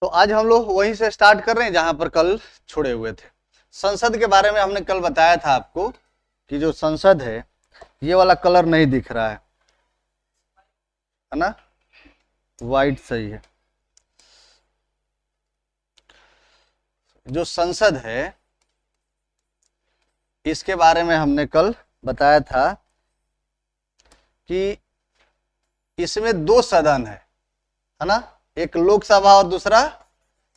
तो आज हम लोग वहीं से स्टार्ट कर रहे हैं जहां पर कल छोड़े हुए थे। संसद के बारे में हमने कल बताया था आपको कि जो संसद है ये वाला कलर नहीं दिख रहा है ना, वाइट सही है। जो संसद है इसके बारे में हमने कल बताया था कि इसमें दो सदन है ना, एक लोकसभा और दूसरा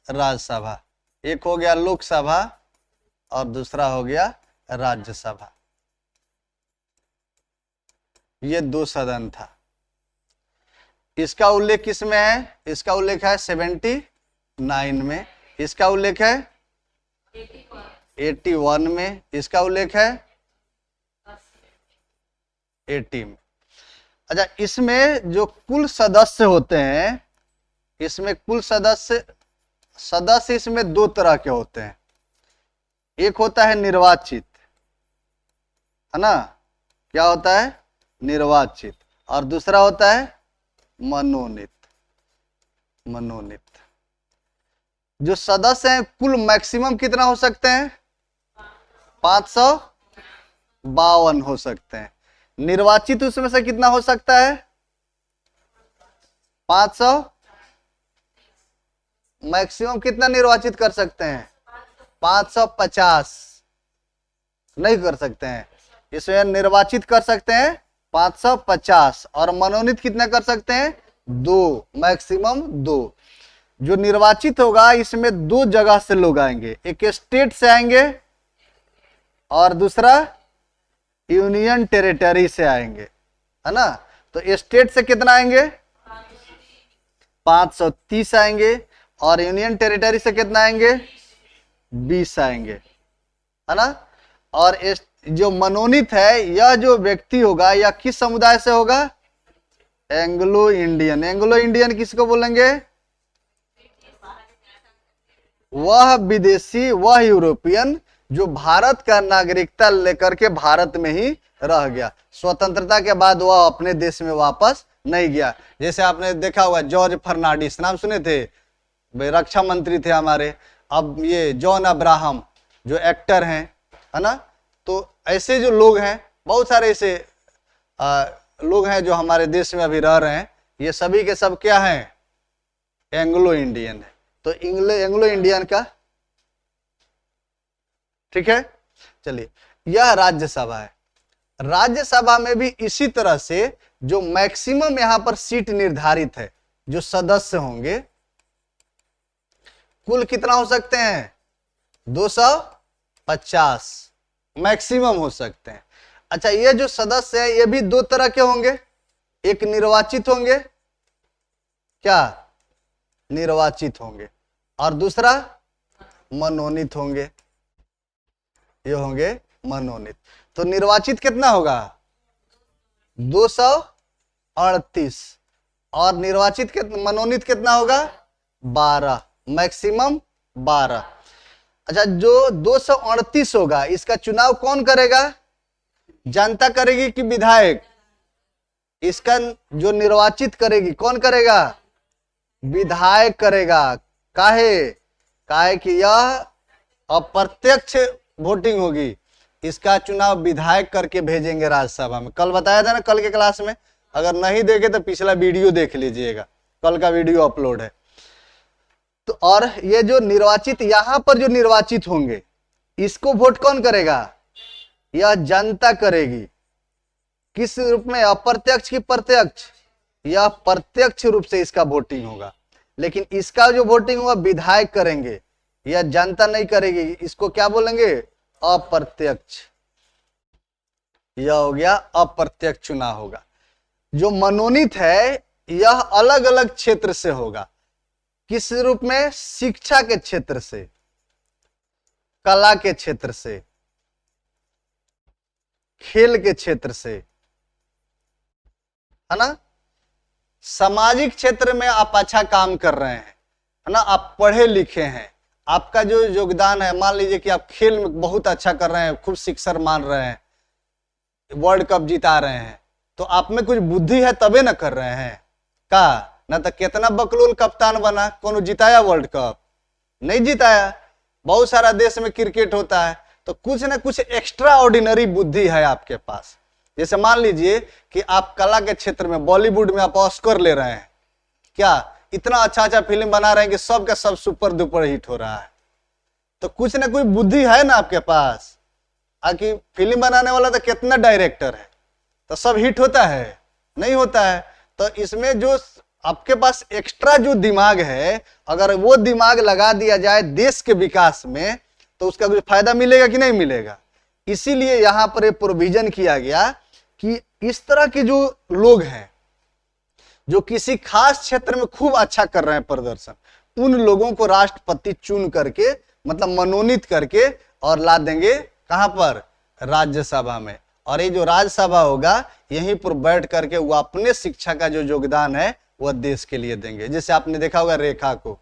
राज्यसभा। एक हो गया लोकसभा और दूसरा हो गया राज्यसभा। ये दो सदन था। इसका उल्लेख किसमें है? इसका उल्लेख है 79 में। इसका उल्लेख है 81 में। इसका उल्लेख है 80 में। अच्छा, इसमें जो कुल सदस्य होते हैं, इसमें कुल सदस्य इसमें दो तरह के होते हैं। एक होता है निर्वाचित, है ना, क्या होता है? निर्वाचित। और दूसरा होता है मनोनीत। जो सदस्य हैं कुल मैक्सिमम कितना हो सकते हैं? 552 हो सकते हैं। निर्वाचित उसमें से कितना हो सकता है? 500। मैक्सिमम कितना निर्वाचित कर सकते हैं? 550 नहीं कर सकते हैं। इसमें निर्वाचित कर सकते हैं 550 और मनोनीत कितना कर सकते हैं? 2, मैक्सिमम 2। जो निर्वाचित होगा इसमें दो जगह से लोग आएंगे, एक स्टेट से आएंगे और दूसरा यूनियन टेरिटरी से आएंगे, है ना। तो स्टेट से कितना आएंगे? 530 आएंगे और यूनियन टेरिटरी से कितना आएंगे? 20 आएंगे, है ना। और जो मनोनीत है यह जो व्यक्ति होगा यह किस समुदाय से होगा? Anglo Indian. एंग्लो इंडियन किसको बोलेंगे? वह विदेशी, वह यूरोपियन जो भारत का नागरिकता लेकर के भारत में ही रह गया। स्वतंत्रता के बाद वह अपने देश में वापस नहीं गया। जैसे आपने देखा होगा जॉर्ज फर्नांडिस, नाम सुने थे, रक्षा मंत्री थे हमारे। अब ये जॉन अब्राहम जो एक्टर हैं, है ना। तो ऐसे जो लोग हैं, बहुत सारे ऐसे लोग हैं जो हमारे देश में अभी रह रहे हैं। ये सभी के सब क्या हैं? एंग्लो इंडियन है। तो एंग्लो इंडियन का, ठीक है। चलिए, यह राज्यसभा है। राज्यसभा में भी इसी तरह से जो मैक्सिमम यहां पर सीट निर्धारित है, जो सदस्य होंगे, कुल कितना हो सकते हैं? 250 मैक्सिमम हो सकते हैं। अच्छा, ये जो सदस्य है ये भी दो तरह के होंगे, एक निर्वाचित होंगे, क्या? निर्वाचित होंगे, और दूसरा मनोनीत होंगे। ये होंगे मनोनीत। तो निर्वाचित कितना होगा? 238 और निर्वाचित मनोनीत कितना होगा? 12, मैक्सिमम 12। अच्छा, जो 238 होगा इसका चुनाव कौन करेगा? जनता करेगी कि विधायक? इसका जो निर्वाचित करेगी कौन करेगा? विधायक करेगा। काहे कि यह अप्रत्यक्ष वोटिंग होगी। इसका चुनाव विधायक करके भेजेंगे राज्यसभा में। कल बताया था ना, कल के क्लास में। अगर नहीं देखे तो पिछला वीडियो देख लीजिएगा, कल का वीडियो अपलोड है। तो और ये जो निर्वाचित, यहां पर जो निर्वाचित होंगे इसको वोट कौन करेगा? यह जनता करेगी। किस रूप में? अप्रत्यक्ष की प्रत्यक्ष? यह प्रत्यक्ष रूप से इसका वोटिंग होगा। लेकिन इसका जो वोटिंग होगा विधायक करेंगे, यह जनता नहीं करेगी। इसको क्या बोलेंगे? अप्रत्यक्ष। यह हो गया अप्रत्यक्ष चुनाव होगा। जो मनोनीत है यह अलग अलग क्षेत्र से होगा। किस रूप में? शिक्षा के क्षेत्र से, कला के क्षेत्र से, खेल के क्षेत्र से, है ना। सामाजिक क्षेत्र में आप अच्छा काम कर रहे हैं, है ना, आप पढ़े लिखे हैं, आपका जो योगदान है, मान लीजिए कि आप खेल में बहुत अच्छा कर रहे हैं, खूब सिक्सर मान रहे हैं, वर्ल्ड कप जिता रहे हैं, तो आप में कुछ बुद्धि है तबे ना कर रहे हैं। का ना तो कितना बकलोल कप्तान बना, कौन जिताया वर्ल्ड कप? नहीं जिताया। बहुत सारा देश में क्रिकेट होता है, तो कुछ ना कुछ एक्स्ट्रा ऑर्डिनरी बुद्धि है आपके पास। जैसे मान लीजिए कि आप कला के क्षेत्र में बॉलीवुड में आप ऑस्कर ले रहे हैं, क्या इतना अच्छा अच्छा फिल्म बना रहे हैं कि सब का सब सुपर डुपर हिट हो रहा है, तो कुछ ना कुछ बुद्धि है ना आपके पास। आखिर फिल्म बनाने वाला तो कितना डायरेक्टर है, तो सब हिट होता है? नहीं होता है। तो इसमें जो आपके पास एक्स्ट्रा जो दिमाग है, अगर वो दिमाग लगा दिया जाए देश के विकास में, तो उसका कुछ फायदा मिलेगा कि नहीं मिलेगा? इसीलिए यहां पर एक प्रोविजन किया गया कि इस तरह के जो लोग हैं जो किसी खास क्षेत्र में खूब अच्छा कर रहे हैं प्रदर्शन, उन लोगों को राष्ट्रपति चुन करके, मतलब मनोनीत करके और ला देंगे कहां पर? राज्यसभा में। और ये जो राज्यसभा होगा, यहीं पर बैठ करके वो अपने शिक्षा का जो योगदान है वह देश के लिए देंगे। जैसे आपने देखा होगा रेखा को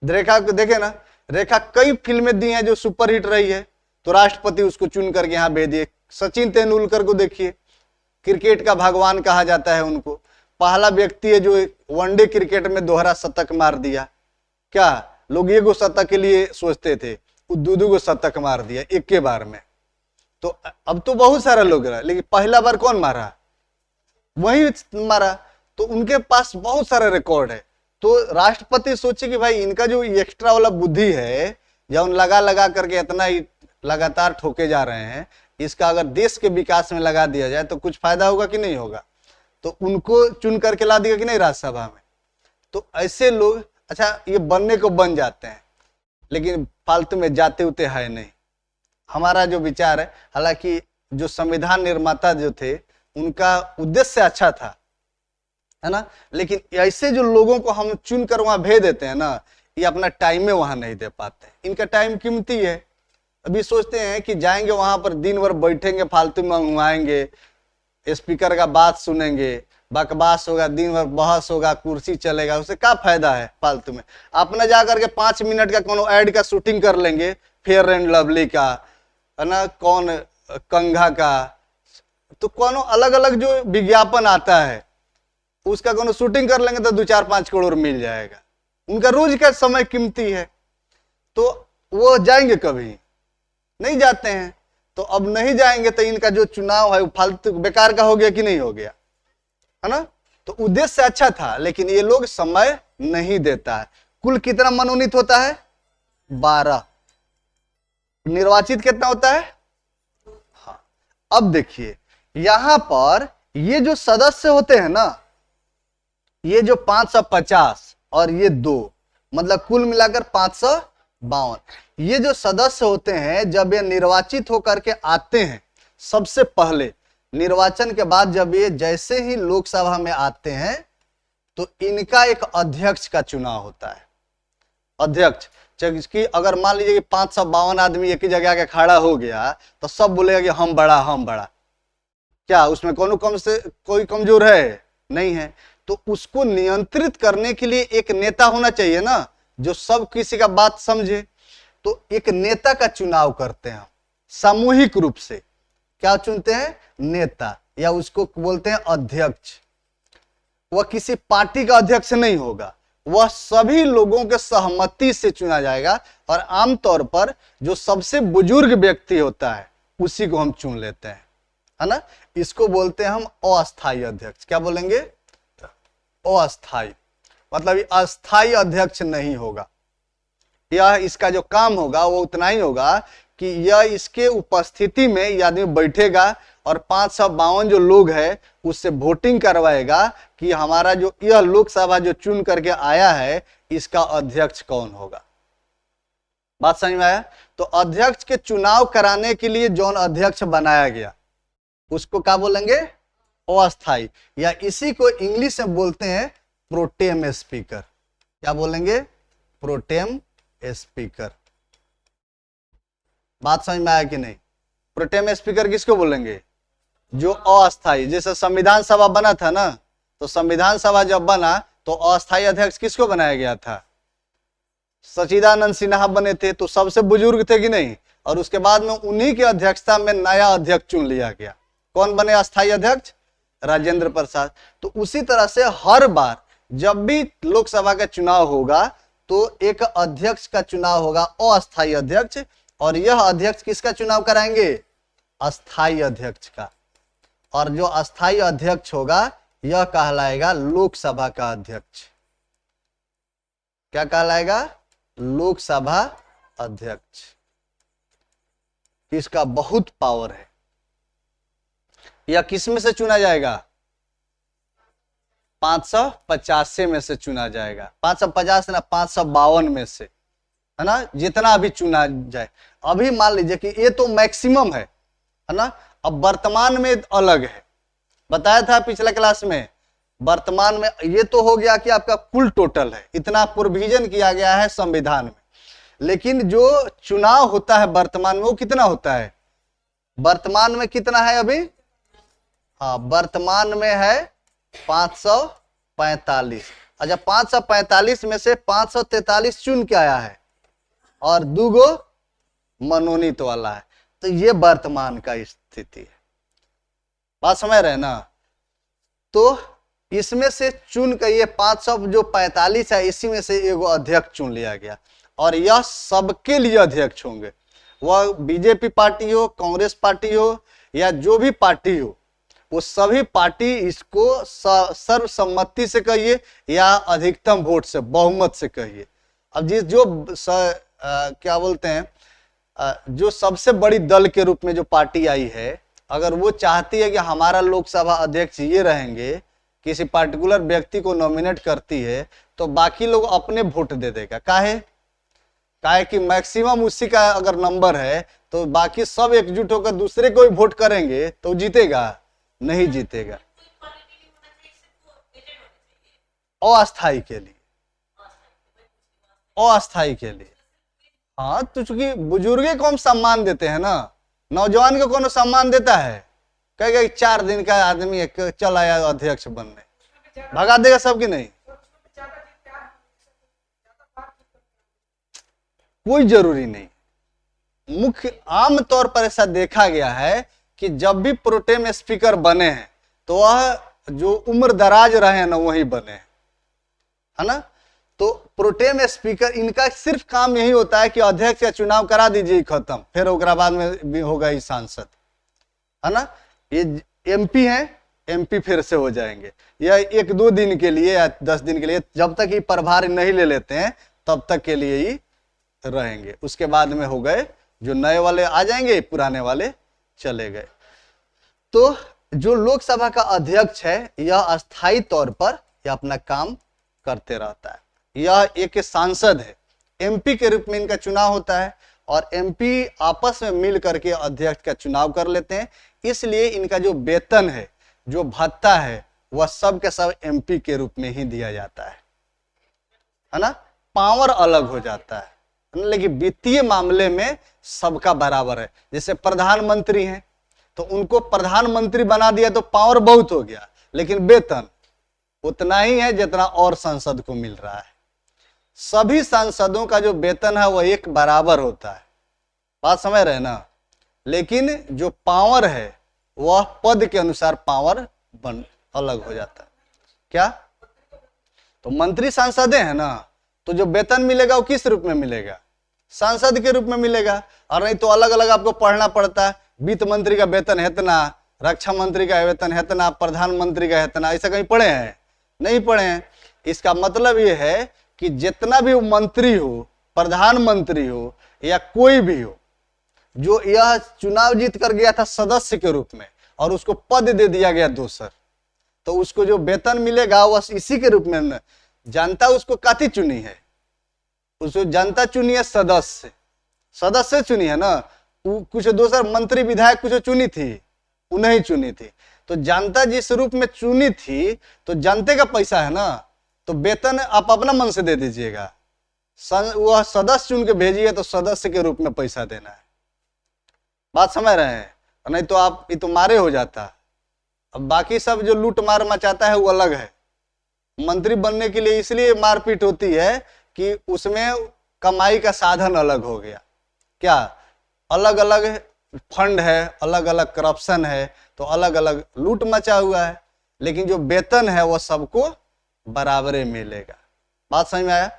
देखे ना, रेखा कई फिल्में दी हैं जो सुपरहिट रही है, तो राष्ट्रपति उसको चुन करके यहाँ भेज दिए। सचिन तेंदुलकर को देखिए, क्रिकेट का भगवान कहा जाता है उनको। पहला व्यक्ति है जो वनडे क्रिकेट में दोहरा शतक मार दिया। क्या लोग एक शतक के लिए सोचते थे, वो दो शतक मार दिया एक के बार में। तो अब तो बहुत सारा लोग रहा, लेकिन पहला बार कौन मारा? वही मारा। तो उनके पास बहुत सारा रिकॉर्ड है। तो राष्ट्रपति सोचे कि भाई इनका जो एक्स्ट्रा वाला बुद्धि है, जब लगा लगा करके इतना ही लगातार ठोके जा रहे हैं, इसका अगर देश के विकास में लगा दिया जाए तो कुछ फायदा होगा कि नहीं होगा? तो उनको चुन करके ला दिया कि नहीं राज्यसभा में। तो ऐसे लोग अच्छा ये बनने को बन जाते हैं, लेकिन फालतू में जाते उते है नहीं। हमारा जो विचार है, हालांकि जो संविधान निर्माता जो थे उनका उद्देश्य अच्छा था, है ना, लेकिन ऐसे जो लोगों को हम चुन कर वहां भेज देते हैं ना, ये अपना टाइम में वहां नहीं दे पाते। इनका टाइम कीमती है। अभी सोचते हैं कि जाएंगे वहां पर दिन भर बैठेंगे, फालतू में मंगवाएंगे, स्पीकर का बात सुनेंगे, बकवास होगा, दिन भर बहस होगा, कुर्सी चलेगा, उससे क्या फायदा है फालतू में। अपना जाकर के 5 मिनट का कोनो एड का शूटिंग कर लेंगे, फेयर एंड लवली का, है ना, कौन कंघा का, तो कोनो अलग अलग जो विज्ञापन आता है उसका कोनो शूटिंग कर लेंगे तो 2-4-5 करोड़ मिल जाएगा। उनका रोज का समय कीमती है, तो वो जाएंगे कभी नहीं जाते हैं। तो अब नहीं जाएंगे तो इनका जो चुनाव है वो फालतू बेकार का हो गया कि नहीं हो गया, है ना। तो उद्देश्य अच्छा था, लेकिन ये लोग समय नहीं देता है। कुल कितना मनोनीत होता है? 12। निर्वाचित कितना होता है? हाँ। अब देखिए यहां पर ये जो सदस्य होते हैं ना, ये जो 550 और ये 2, मतलब कुल मिलाकर 552। ये जो सदस्य होते हैं, जब ये निर्वाचित होकर के आते हैं, सबसे पहले निर्वाचन के बाद जब ये जैसे ही लोकसभा में आते हैं, तो इनका एक अध्यक्ष का चुनाव होता है। अध्यक्ष कि अगर मान लीजिए कि 552 आदमी एक ही जगह के खड़ा हो गया, तो सब बोलेगा कि हम बड़ा हम बड़ा। क्या उसमें कोई कमजोर है? नहीं है। तो उसको नियंत्रित करने के लिए एक नेता होना चाहिए ना, जो सब किसी का बात समझे। तो एक नेता का चुनाव करते हैं सामूहिक रूप से। क्या चुनते हैं? नेता, या उसको बोलते हैं अध्यक्ष। वह किसी पार्टी का अध्यक्ष नहीं होगा, वह सभी लोगों के सहमति से चुना जाएगा। और आमतौर पर जो सबसे बुजुर्ग व्यक्ति होता है उसी को हम चुन लेते हैं, है ना। इसको बोलते हैं हम अस्थायी अध्यक्ष। क्या बोलेंगे? अस्थायी, मतलब ये अस्थायी अध्यक्ष नहीं होगा। यह इसका जो काम होगा वो उतना ही होगा कि यह इसके उपस्थिति में यह आदमी बैठेगा और 552 जो लोग हैं उससे वोटिंग करवाएगा कि हमारा जो यह लोकसभा जो चुन करके आया है, इसका अध्यक्ष कौन होगा। बात समझ में आया? तो अध्यक्ष के चुनाव कराने के लिए जो अध्यक्ष बनाया गया उसको क्या बोलेंगे? अस्थायी, या इसी को इंग्लिश में बोलते हैं प्रोटेम स्पीकर। क्या बोलेंगे? Pro tem speaker. बात समझ में आया कि नहीं? प्रोटेम स्पीकर किसको बोलेंगे? जो अस्थायी। जैसे संविधान सभा बना था ना, तो संविधान सभा जब बना तो अस्थायी अध्यक्ष किसको बनाया गया था? सच्चिदानंद सिन्हा बने थे, तो सबसे बुजुर्ग थे कि नहीं। और उसके बाद में उन्हीं की अध्यक्षता में नया अध्यक्ष चुन लिया गया। कौन बने अस्थायी अध्यक्ष? राजेंद्र प्रसाद। तो उसी तरह से हर बार जब भी लोकसभा का चुनाव होगा तो एक अध्यक्ष का चुनाव होगा, अस्थायी अध्यक्ष, और यह अध्यक्ष किसका चुनाव कराएंगे? अस्थायी अध्यक्ष का। और जो अस्थायी अध्यक्ष होगा यह कहलाएगा लोकसभा का अध्यक्ष। क्या कहलाएगा? लोकसभा अध्यक्ष। इसका बहुत पावर है। यह किस में से चुना जाएगा? 550 में से चुना जाएगा। 550 ना, 552 में से, है ना, जितना अभी चुना जाए। अभी मान लीजिए कि ये तो मैक्सिमम है ना। अब वर्तमान में अलग है, बताया था पिछले क्लास में। वर्तमान में ये तो हो गया कि आपका कुल टोटल है, इतना प्रोविजन किया गया है संविधान में। लेकिन जो चुनाव होता है वर्तमान में वो कितना होता है? वर्तमान में कितना है अभी? हाँ, वर्तमान में है 545। अच्छा, 545 में से 543 चुन के आया है और 2 गो मनोनीत वाला है। तो ये वर्तमान का स्थिति है। बात समझ रहे ना? तो इसमें से चुन के ये 545 है, इसी में से एगो अध्यक्ष चुन लिया गया और यह सबके लिए अध्यक्ष होंगे। वह बीजेपी पार्टी हो, कांग्रेस पार्टी हो या जो भी पार्टी हो, वो सभी पार्टी इसको सर्वसम्मति से कहिए या अधिकतम वोट से, बहुमत से कहिए। अब क्या बोलते हैं, जो सबसे बड़ी दल के रूप में जो पार्टी आई है, अगर वो चाहती है कि हमारा लोकसभा अध्यक्ष ये रहेंगे, किसी पार्टिकुलर व्यक्ति को नॉमिनेट करती है, तो बाकी लोग अपने वोट दे देगा। काहे कि मैक्सिमम उसी का अगर नंबर है तो बाकी सब एकजुट होकर दूसरे को ही वोट करेंगे तो जीतेगा? नहीं जीतेगा। अस्थायी के लिए, अस्थायी के लिए। हाँ, तो चूंकि बुजुर्गे को हम सम्मान देते हैं ना, नौजवान को कौन सम्मान देता है? कहेगा 4 दिन का आदमी है, चल आया अध्यक्ष बनने, भगा देगा सबकी? नहीं, कोई जरूरी नहीं। मुख्य आम तौर पर ऐसा देखा गया है कि जब भी प्रोटेम स्पीकर बने हैं तो वह जो उम्र दराज रहे हैं ना वही बने हैं, है ना। तो प्रोटेम स्पीकर इनका सिर्फ काम यही होता है कि अध्यक्ष का चुनाव करा दीजिए, खत्म, फिर ओकरा बाद में भी होगा ही सांसद, है ना। ये एमपी हैं, एमपी फिर से हो जाएंगे, या 1-2 दिन के लिए या 10 दिन के लिए, जब तक ये प्रभार नहीं ले लेते हैं तब तक के लिए ही रहेंगे। उसके बाद में हो गए, जो नए वाले आ जाएंगे, पुराने वाले चले गए। तो जो लोकसभा का अध्यक्ष है यह अस्थायी तौर पर यह अपना काम करते रहता है। यह एक सांसद है, एमपी के रूप में इनका चुनाव होता है और एमपी आपस में मिल करके अध्यक्ष का चुनाव कर लेते हैं। इसलिए इनका जो वेतन है, जो भत्ता है, वह सब के सब एमपी के रूप में ही दिया जाता है ना। पावर अलग हो जाता है, लेकिन वित्तीय मामले में सबका बराबर है। जैसे प्रधानमंत्री हैं तो उनको प्रधानमंत्री बना दिया तो पावर बहुत हो गया, लेकिन वेतन उतना ही है जितना और सांसद को मिल रहा है। सभी सांसदों का जो वेतन है वह एक बराबर होता है, बात समझ रहे ना। लेकिन जो पावर है वह पद के अनुसार पावर अलग हो जाता है। क्या? तो मंत्री सांसद है ना, तो जो वेतन मिलेगा वो किस रूप में मिलेगा? सांसद के रूप में मिलेगा। और नहीं तो अलग अलग आपको पढ़ना पड़ता है, वित्त मंत्री का वेतन है इतना, रक्षा मंत्री का वेतन है इतना, प्रधानमंत्री का है इतना। ऐसा कहीं पढ़े हैं? नहीं पढ़े हैं। इसका मतलब ये है कि जितना भी मंत्री हो, प्रधानमंत्री हो या कोई भी हो, जो यह चुनाव जीत कर गया था सदस्य के रूप में और उसको पद दे दिया गया दूसर, तो उसको जो वेतन मिलेगा वह इसी के रूप में। जनता उसको काती चुनी है, उसको जनता चुनी है, सदस्य चुनी है ना। कुछ दूसर मंत्री विधायक कुछ चुनी थी, उन्हें चुनी थी। तो जनता जिस रूप में चुनी थी तो जनते का पैसा है ना, तो वेतन आप अपना मन से दे दीजिएगा। वह सदस्य चुन के भेजिए तो सदस्य के रूप में पैसा देना है, बात समझ रहे हैं। नहीं तो आप ये तो मारे हो जाता। अब बाकी सब जो लूट मार मचाता है वो अलग है। मंत्री बनने के लिए इसलिए मारपीट होती है कि उसमें कमाई का साधन अलग हो गया। क्या? अलग अलग फंड है, अलग अलग करप्शन है, तो अलग अलग लूट मचा हुआ है। लेकिन जो वेतन है वह सबको बराबरे मिलेगा। बात समझ में आया?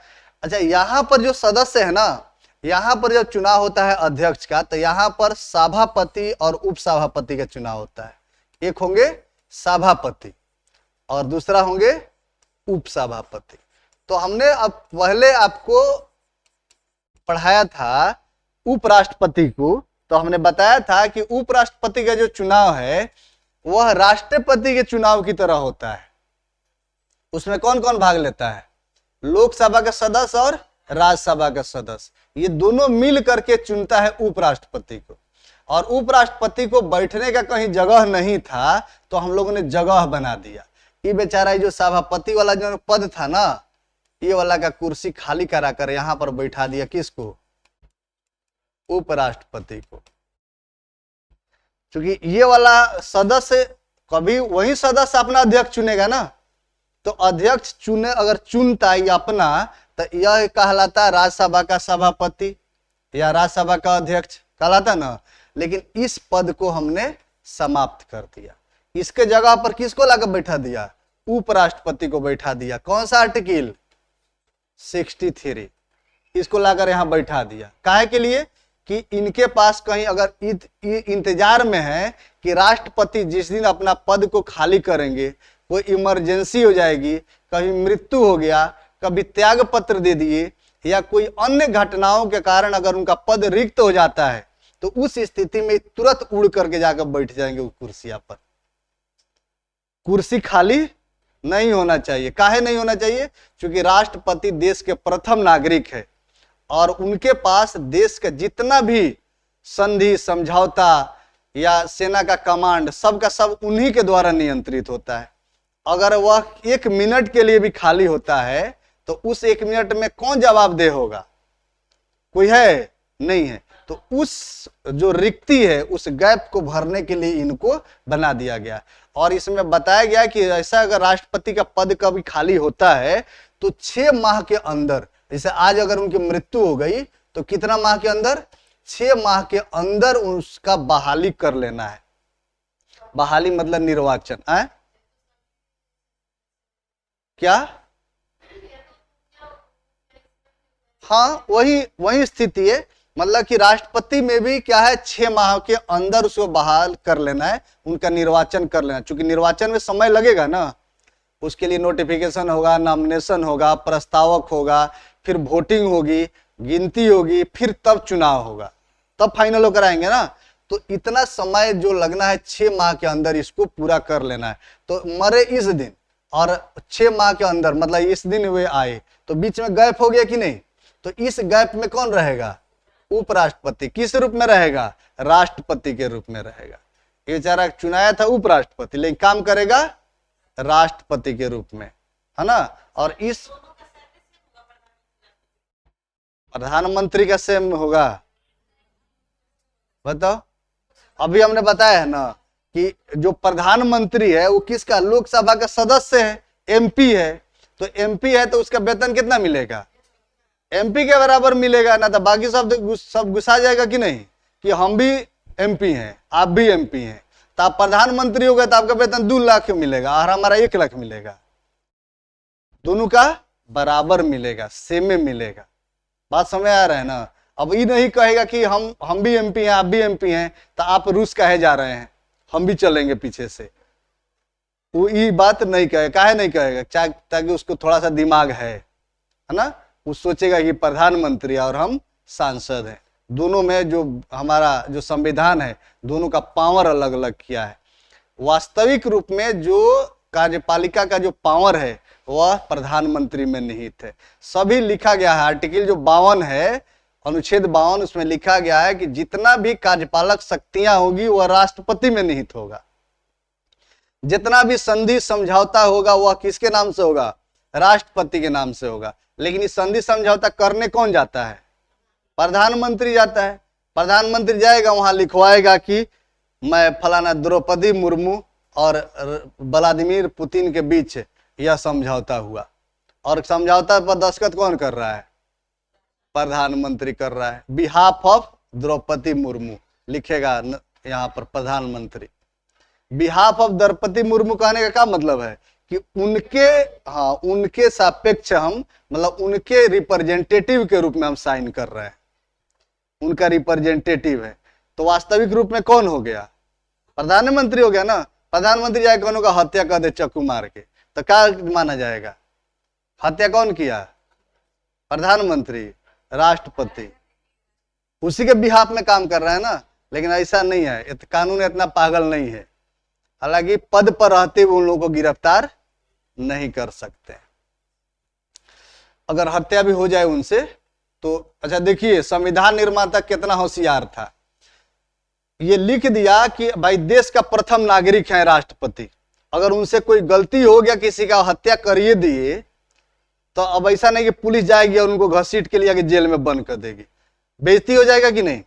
अच्छा, यहां पर जो सदस्य है ना, यहां पर जब चुनाव होता है अध्यक्ष का, तो यहां पर सभापति और उपसभापति का चुनाव होता है। एक होंगे सभापति और दूसरा होंगे उपसभापति। तो हमने अब पहले आपको पढ़ाया था उपराष्ट्रपति को, तो हमने बताया था कि उपराष्ट्रपति का जो चुनाव है वह राष्ट्रपति के चुनाव की तरह होता है। उसमें कौन कौन भाग लेता है? लोकसभा का सदस्य और राज्यसभा का सदस्य, ये दोनों मिल करके चुनता है उपराष्ट्रपति को। और उपराष्ट्रपति को बैठने का कहीं जगह नहीं था, तो हम लोगों ने जगह बना दिया। ये बेचारा जो सभापति वाला जो पद था ना, ये वाला का कुर्सी खाली करा कर यहां पर बैठा दिया। किसको? उपराष्ट्रपति को। क्योंकि ये वाला सदस्य कभी वही सदस्य अपना अध्यक्ष चुनेगा ना, तो अध्यक्ष चुने अगर चुनता है अपना, तो यह कहलाता राज्यसभा का सभापति या राज्यसभा का अध्यक्ष कहलाता ना। लेकिन इस पद को हमने समाप्त कर दिया। इसके जगह पर किसको लाकर बैठा दिया? उपराष्ट्रपति को बैठा दिया। कौन सा आर्टिकल? 63। इसको लाकर यहां बैठा दिया। काहे के लिए? कि इनके पास कहीं अगर इंतजार में है कि राष्ट्रपति जिस दिन अपना पद को खाली करेंगे, कोई इमरजेंसी हो जाएगी, कभी मृत्यु हो गया, कभी त्याग पत्र दे दिए, या कोई अन्य घटनाओं के कारण अगर उनका पद रिक्त हो जाता है, तो उस स्थिति में तुरंत उड़ करके जाकर बैठ जाएंगे उस कुर्सिया पर। कुर्सी खाली नहीं होना चाहिए। काहे नहीं होना चाहिए? क्योंकि राष्ट्रपति देश के प्रथम नागरिक है और उनके पास देश का जितना भी संधि, समझौता या सेना का कमांड, सब का सब उन्हीं के द्वारा नियंत्रित होता है। अगर वह 1 मिनट के लिए भी खाली होता है, तो उस 1 मिनट में कौन जवाबदेह होगा? कोई है? नहीं है। तो उस जो रिक्ति है, उस गैप को भरने के लिए इनको बना दिया गया। और इसमें बताया गया कि ऐसा अगर राष्ट्रपति का पद कभी खाली होता है, तो 6 माह के अंदर, जैसे आज अगर उनकी मृत्यु हो गई, तो कितना माह के अंदर? 6 माह के अंदर उसका बहाली कर लेना है। बहाली मतलब निर्वाचन है। क्या? हाँ, वही स्थिति है। मतलब कि राष्ट्रपति में भी क्या है, 6 माह के अंदर उसको बहाल कर लेना है, उनका निर्वाचन कर लेना है। क्योंकि निर्वाचन में समय लगेगा ना, उसके लिए नोटिफिकेशन होगा, नॉमिनेशन होगा, प्रस्तावक होगा, फिर वोटिंग होगी, गिनती होगी, फिर तब चुनाव होगा, तब फाइनल होकर आएंगे ना। तो इतना समय जो लगना है, 6 माह के अंदर इसको पूरा कर लेना है। तो मरे इस दिन और 6 माह के अंदर, मतलब इस दिन वे आए, तो बीच में गैप हो गया कि नहीं? तो इस गैप में कौन रहेगा? उपराष्ट्रपति। किस रूप में रहेगा? राष्ट्रपति के रूप में रहेगा। ये बेचारा चुनाया था उपराष्ट्रपति, लेकिन काम करेगा राष्ट्रपति के रूप में, है ना। और इस प्रधानमंत्री का सेम होगा? बताओ। अभी हमने बताया है ना कि जो प्रधानमंत्री है वो किसका? लोकसभा का सदस्य है, एमपी है। तो एमपी है तो उसका वेतन कितना मिलेगा? एमपी के बराबर मिलेगा ना। तो बाकी सब घुसा जाएगा कि नहीं, कि हम भी एमपी हैं, आप भी एमपी हैं। तो आप प्रधानमंत्री हो गए तो आपका वेतन 2 लाख मिलेगा और हमारा 1 लाख मिलेगा। दोनों का बराबर मिलेगा, सेम में मिलेगा। बात समझ आ रहा है ना। अब ये नहीं कहेगा कि हम भी एमपी हैं, आप भी एमपी हैं, तो आप रूस काहे जा रहे हैं, हम भी चलेंगे पीछे से। वो ये बात नहीं कहेगा। काहे नहीं कहेगा? ताकि उसको थोड़ा सा दिमाग है ना। वो सोचेगा कि प्रधानमंत्री और हम सांसद हैं। दोनों में जो हमारा जो संविधान है, दोनों का पावर अलग अलग किया है। वास्तविक रूप में जो कार्यपालिका का जो पावर है वह प्रधानमंत्री में निहित है। सभी लिखा गया है। आर्टिकल जो 52 है, अनुच्छेद 52, उसमें लिखा गया है कि जितना भी कार्यपालक शक्तियां होगी वह राष्ट्रपति में निहित होगा। जितना भी संधि समझौता होगा वह किसके नाम से होगा? राष्ट्रपति के नाम से होगा। लेकिन इस संधि समझौता करने कौन जाता है? प्रधानमंत्री जाता है। प्रधानमंत्री जाएगा, वहां लिखवाएगा कि मैं फलाना द्रौपदी मुर्मू और व्लादिमीर पुतिन के बीच यह समझौता हुआ। और समझौता पर दस्तखत कौन कर रहा है? प्रधानमंत्री कर रहा है। बिहाफ ऑफ द्रौपदी मुर्मू लिखेगा यहाँ पर प्रधानमंत्री। बिहाफ ऑफ द्रौपदी मुर्मू कहने का क्या मतलब है? कि उनके, हाँ, उनके सापेक्ष हम, मतलब उनके रिप्रेजेंटेटिव के रूप में हम साइन कर रहे हैं, उनका रिप्रेजेंटेटिव है। तो वास्तविक रूप में कौन हो गया? प्रधानमंत्री हो गया ना। प्रधानमंत्री जाए कौन का हत्या कर दे चाकू मार के, तो क्या माना जाएगा? हत्या कौन किया? प्रधानमंत्री, राष्ट्रपति, उसी के बिहाफ में काम कर रहा है ना। लेकिन ऐसा नहीं है, कानून इतना पागल नहीं है। हालांकि पद पर रहते हुए उन लोगों को गिरफ्तार नहीं कर सकते अगर हत्या भी हो जाए उनसे तो। अच्छा देखिए, संविधान निर्माता कितना होशियार था, ये लिख दिया कि भाई देश का प्रथम नागरिक है राष्ट्रपति, अगर उनसे कोई गलती हो गया, किसी का हत्या करिए दिए, तो अब ऐसा नहीं कि पुलिस जाएगी और उनको घसीट के लिए जेल में बंद कर देगी, बेइज्जती हो जाएगा कि नहीं।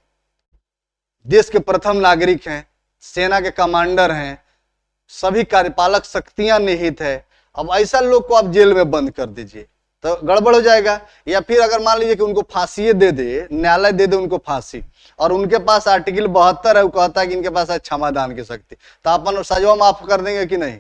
देश के प्रथम नागरिक हैं, सेना के कमांडर हैं, सभी कार्यपालक शक्तियां निहित है, अब ऐसा लोग को आप जेल में बंद कर दीजिए तो गड़बड़ हो जाएगा। या फिर अगर मान लीजिए कि उनको फांसी दे दे, न्यायालय दे दे उनको फांसी, और उनके पास आर्टिकल 72 है, वो कहता है कि इनके पास है क्षमादान की शक्ति, तो अपन सजा माफ कर देंगे कि नहीं?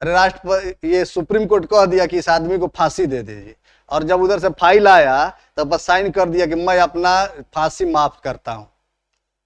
अरे राष्ट्रपति, ये सुप्रीम कोर्ट कह दिया कि इस आदमी को फांसी दे दीजिए, और जब उधर से फाइल आया तो बस साइन कर दिया कि मैं अपना फांसी माफ करता हूं,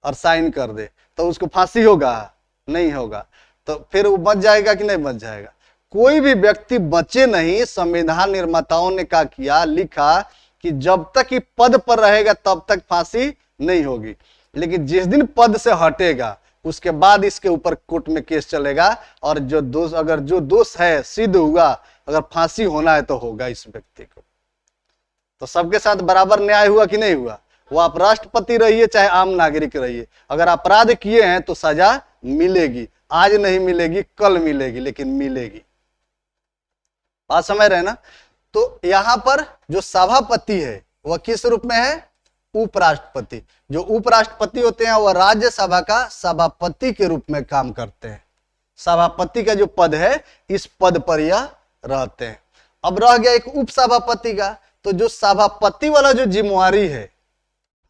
और साइन कर दे, तो उसको फांसी होगा? नहीं होगा। तो फिर वो बच जाएगा कि नहीं बच जाएगा? कोई भी व्यक्ति बचे नहीं। संविधान निर्माताओं ने क्या किया, लिखा कि जब तक ये पद पर रहेगा तब तक फांसी नहीं होगी, लेकिन जिस दिन पद से हटेगा उसके बाद इसके ऊपर कोर्ट में केस चलेगा, और जो दोष, अगर जो दोष है सिद्ध हुआ, अगर फांसी होना है तो होगा इस व्यक्ति को। तो सबके साथ बराबर न्याय हुआ कि नहीं हुआ? वो आप राष्ट्रपति रहिए चाहे आम नागरिक रहिए, अगर अपराध किए हैं तो सजा मिलेगी। आज नहीं मिलेगी, कल मिलेगी, लेकिन मिलेगी। बात समझ रहे ना? तो यहां पर जो सभापति है वह किस रूप में है? उपराष्ट्रपति। जो उपराष्ट्रपति होते हैं वह राज्यसभा का सभापति के रूप में काम करते हैं। सभापति का जो पद है, इस पद पर यह रहते हैं। अब रह गया एक उपसभापति का। तो जो सभापति वाला जो जिम्मेवारी है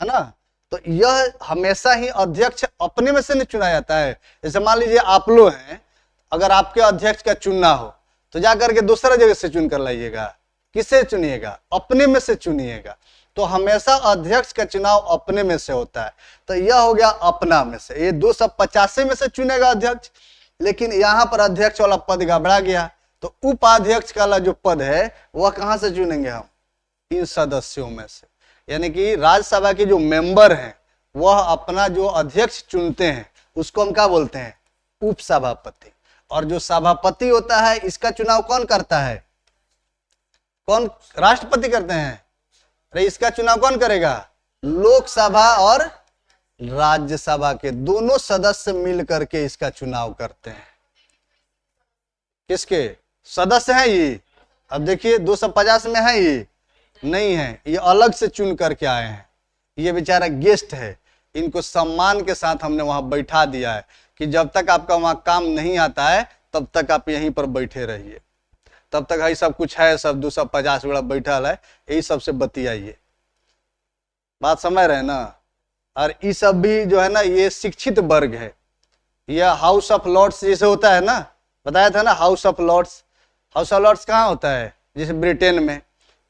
ना, तो यह हमेशा ही अध्यक्ष अपने में से नहीं चुना जाता है। जैसे मान लीजिए आप लोग हैं, अगर आपके अध्यक्ष का चुनना हो तो जाकर के दूसरा जगह से चुन कर लाइएगा। किससे चुनिएगा? अपने में से चुनिएगा। तो हमेशा अध्यक्ष का चुनाव अपने में से होता है। तो यह हो गया अपना में से, ये 285 में से चुनेगा अध्यक्ष। लेकिन यहां पर अध्यक्ष वाला पद गड़बड़ा गया, तो उपाध्यक्ष वाला जो पद है वह कहां से चुनेंगे हम? इन सदस्यों में से। यानी कि राज्यसभा के जो मेंबर हैं वह अपना जो अध्यक्ष चुनते हैं उसको हम क्या बोलते हैं? उपसभापति। और जो सभापति होता है इसका चुनाव कौन करता है? कौन? राष्ट्रपति करते हैं। अरे इसका चुनाव कौन करेगा? लोकसभा और राज्यसभा के दोनों सदस्य मिल करके इसका चुनाव करते हैं। किसके सदस्य हैं ये? अब देखिए 250 में है ये? नहीं है, ये अलग से चुन करके आए हैं। ये बेचारा गेस्ट है, इनको सम्मान के साथ हमने वहां बैठा दिया है कि जब तक आपका वहां काम नहीं आता है तब तक आप यहीं पर बैठे रहिए, तब तक है सब कुछ है, सब 250 बड़ा बैठा है, यही सबसे बतियाइए। बात समझ रहे हैं ना? और ये सब भी जो है ना, ये शिक्षित वर्ग है। यह हाउस ऑफ लॉर्ड्स जैसे होता है ना, बताया था ना, House of Lords. House of Lords कहाँ होता है? जैसे ब्रिटेन में।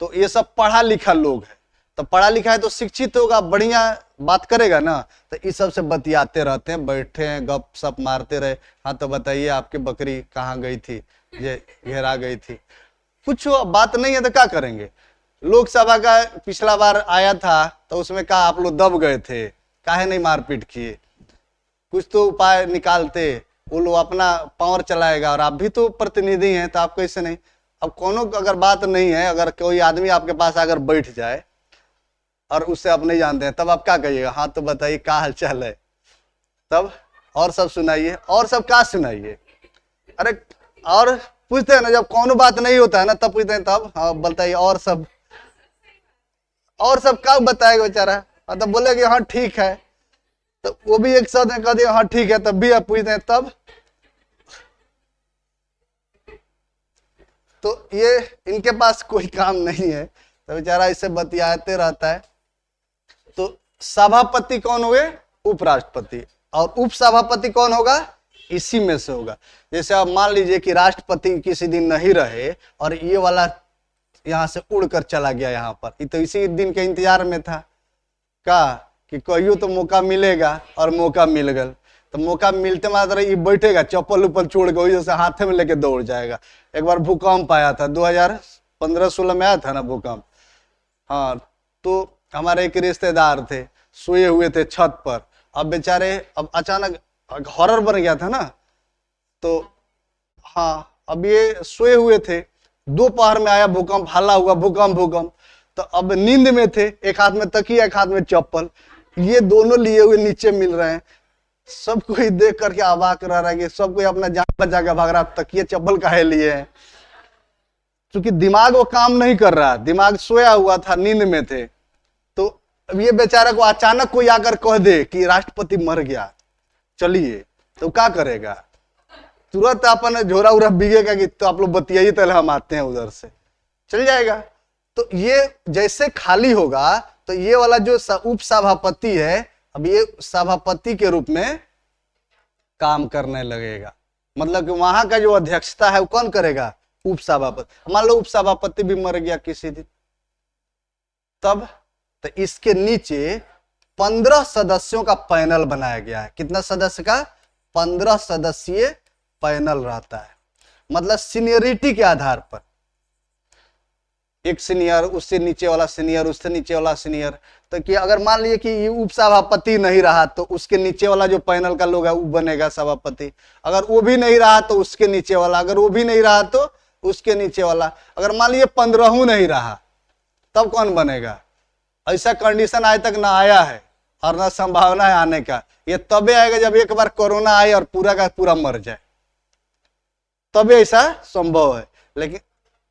तो ये सब पढ़ा लिखा लोग है, तो पढ़ा लिखा है तो शिक्षित होगा, बढ़िया बात करेगा ना। तो इस सब से बतियाते रहते हैं, बैठे हैं, गप सप मारते रहे। हाँ तो बताइए आपकी बकरी कहाँ गई थी, ये घेरा गई थी, कुछ बात नहीं है तो क्या करेंगे? लोकसभा का पिछला बार आया था तो उसमें कहा आप लोग दब गए थे, काहे नहीं मारपीट किए? कुछ तो उपाय निकालते, वो लोग अपना पावर चलाएगा, और आप भी तो प्रतिनिधि हैं, तो आप कैसे नहीं? अब कोनो अगर बात नहीं है, अगर कोई आदमी आपके पास अगर बैठ जाए और उससे आप नहीं जानते हैं, तब आप क्या कहिएगा? हाँ तो बताइए क्या हाल चाल है, तब और सब सुनाइए, और सब क्या सुनाइए? अरे और पूछते हैं ना, जब कोनो बात नहीं होता है ना तब पूछते हैं, तब हाँ बताइए और सब क्या बताएगा बेचारा? तब बोलेगे हाँ ठीक है, तो वो भी एक शब्द कह दिया हाँ ठीक है, तब भी आप पूछते हैं तब। तो ये इनके पास कोई काम नहीं है, तो बेचारा इससे बतियाते रहता है। तो सभापति कौन हुए? उपराष्ट्रपति। और उपसभापति कौन होगा? इसी में से होगा। जैसे आप मान लीजिए कि राष्ट्रपति किसी दिन नहीं रहे और ये वाला यहाँ से उड़कर चला गया यहाँ पर, ये तो इसी दिन के इंतजार में था का कि कहियो तो मौका मिलेगा, और मौका मिल गया। तो मौका मिलते मात्र ये बैठेगा, चप्पल उप्पल छोड़ के वही जैसे हाथे में लेके दौड़ जाएगा। एक बार भूकंप आया था 2015-16 में आया था ना भूकंप। हाँ, तो हमारे एक रिश्तेदार थे, सोए हुए थे छत पर। अब बेचारे, अब अचानक हॉरर बन गया था ना, तो हाँ, अब ये सोए हुए थे, दोपहर में आया भूकंप, हल्ला हुआ भूकंप भूकंप। तो अब नींद में थे, एक हाथ में तकिया एक हाथ में चप्पल, ये दोनों लिए हुए नीचे मिल रहे हैं। सब कोई देख करके अवाक रह रहा है कि सब कोई अपना जान बचा के भाग रहा, तकिया चप्पल काहे लिए हैं। क्योंकि दिमाग वो काम नहीं कर रहा, दिमाग सोया हुआ था, नींद में थे। तो अब ये बेचारा को अचानक कोई आकर कह दे कि राष्ट्रपति मर गया, चलिए, तो क्या करेगा? तुरंत अपन झोरा उरा बिगेगा कि तो आप लोग बतियाइए, पहले हम आते हैं उधर से, चल जाएगा। तो ये जैसे खाली होगा तो ये वाला जो उप सभापति है, अब ये सभापति के रूप में काम करने लगेगा। मतलब कि वहां का जो अध्यक्षता है वो कौन करेगा? उप सभापति। मान लो उप सभापति भी मर गया किसी दिन, तब तो इसके नीचे 15 सदस्यों का पैनल बनाया गया है। कितना सदस्य का? 15 सदस्यीय पैनल रहता है। मतलब सीनियरिटी के आधार पर, एक सीनियर, उससे नीचे वाला सीनियर, उससे नीचे वाला सीनियर। तो कि अगर मान लीजिए कि ये उप सभापति नहीं रहा तो उसके नीचे वाला जो पैनल का लोग है वो बनेगा सभापति। अगर वो भी नहीं रहा तो उसके नीचे वाला, अगर वो भी नहीं रहा तो उसके नीचे वाला। अगर मान लीजिए 15 नहीं रहा तब कौन बनेगा? ऐसा कंडीशन आज तक ना आया है और ना संभावना है आने का। ये तबे आएगा जब एक बार कोरोना आए और पूरा का पूरा मर जाए, तबे ऐसा संभव है। लेकिन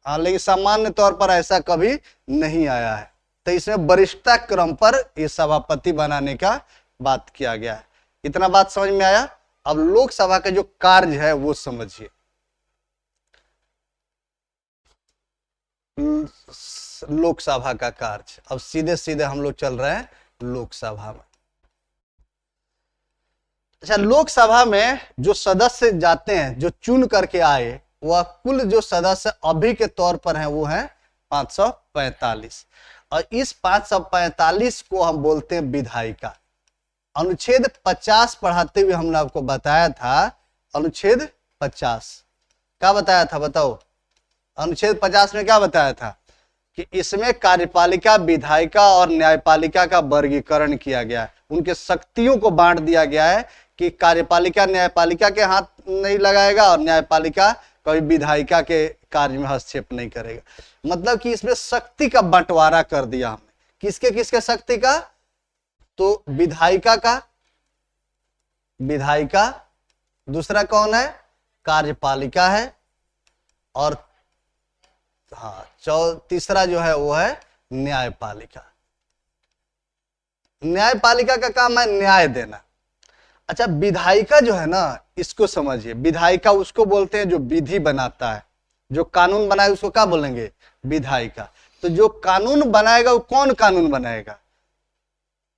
लेकिन सामान्य तौर पर ऐसा कभी नहीं आया है। तो इसमें वरिष्ठता क्रम पर ये सभापति बनाने का बात किया गया है। इतना बात समझ में आया? अब लोकसभा का जो कार्य है वो समझिए। लोकसभा का कार्य, अब सीधे सीधे हम लोग चल रहे हैं लोकसभा में। अच्छा, लोकसभा में जो सदस्य जाते हैं, जो चुन करके आए, वह कुल जो सदस्य अभी के तौर पर हैं वो है 545। और इस 545 को हम बोलते हैं विधायिका। अनुच्छेद 50 पढ़ाते हुए हमने आपको बताया था, अनुच्छेद 50 क्या बताया था? बताओ, अनुच्छेद 50 में क्या बताया था? कि इसमें कार्यपालिका, विधायिका और न्यायपालिका का वर्गीकरण किया गया है। उनके शक्तियों को बांट दिया गया है कि कार्यपालिका न्यायपालिका के हाथ नहीं लगाएगा और न्यायपालिका कभी विधायिका के कार्य में हस्तक्षेप नहीं करेगा। मतलब कि इसमें शक्ति का बंटवारा कर दिया हमने। किसके किसके शक्ति का? तो विधायिका का, विधायिका, दूसरा कौन है? कार्यपालिका है, और हाँ, तीसरा जो है वो है न्यायपालिका। न्यायपालिका का काम है न्याय देना। अच्छा, विधायिका जो है ना, इसको समझिए। विधायिका उसको बोलते हैं जो विधि बनाता है, जो कानून बनाए उसको क्या बोलेंगे? विधायिका। तो जो कानून बनाएगा वो कौन कानून बनाएगा?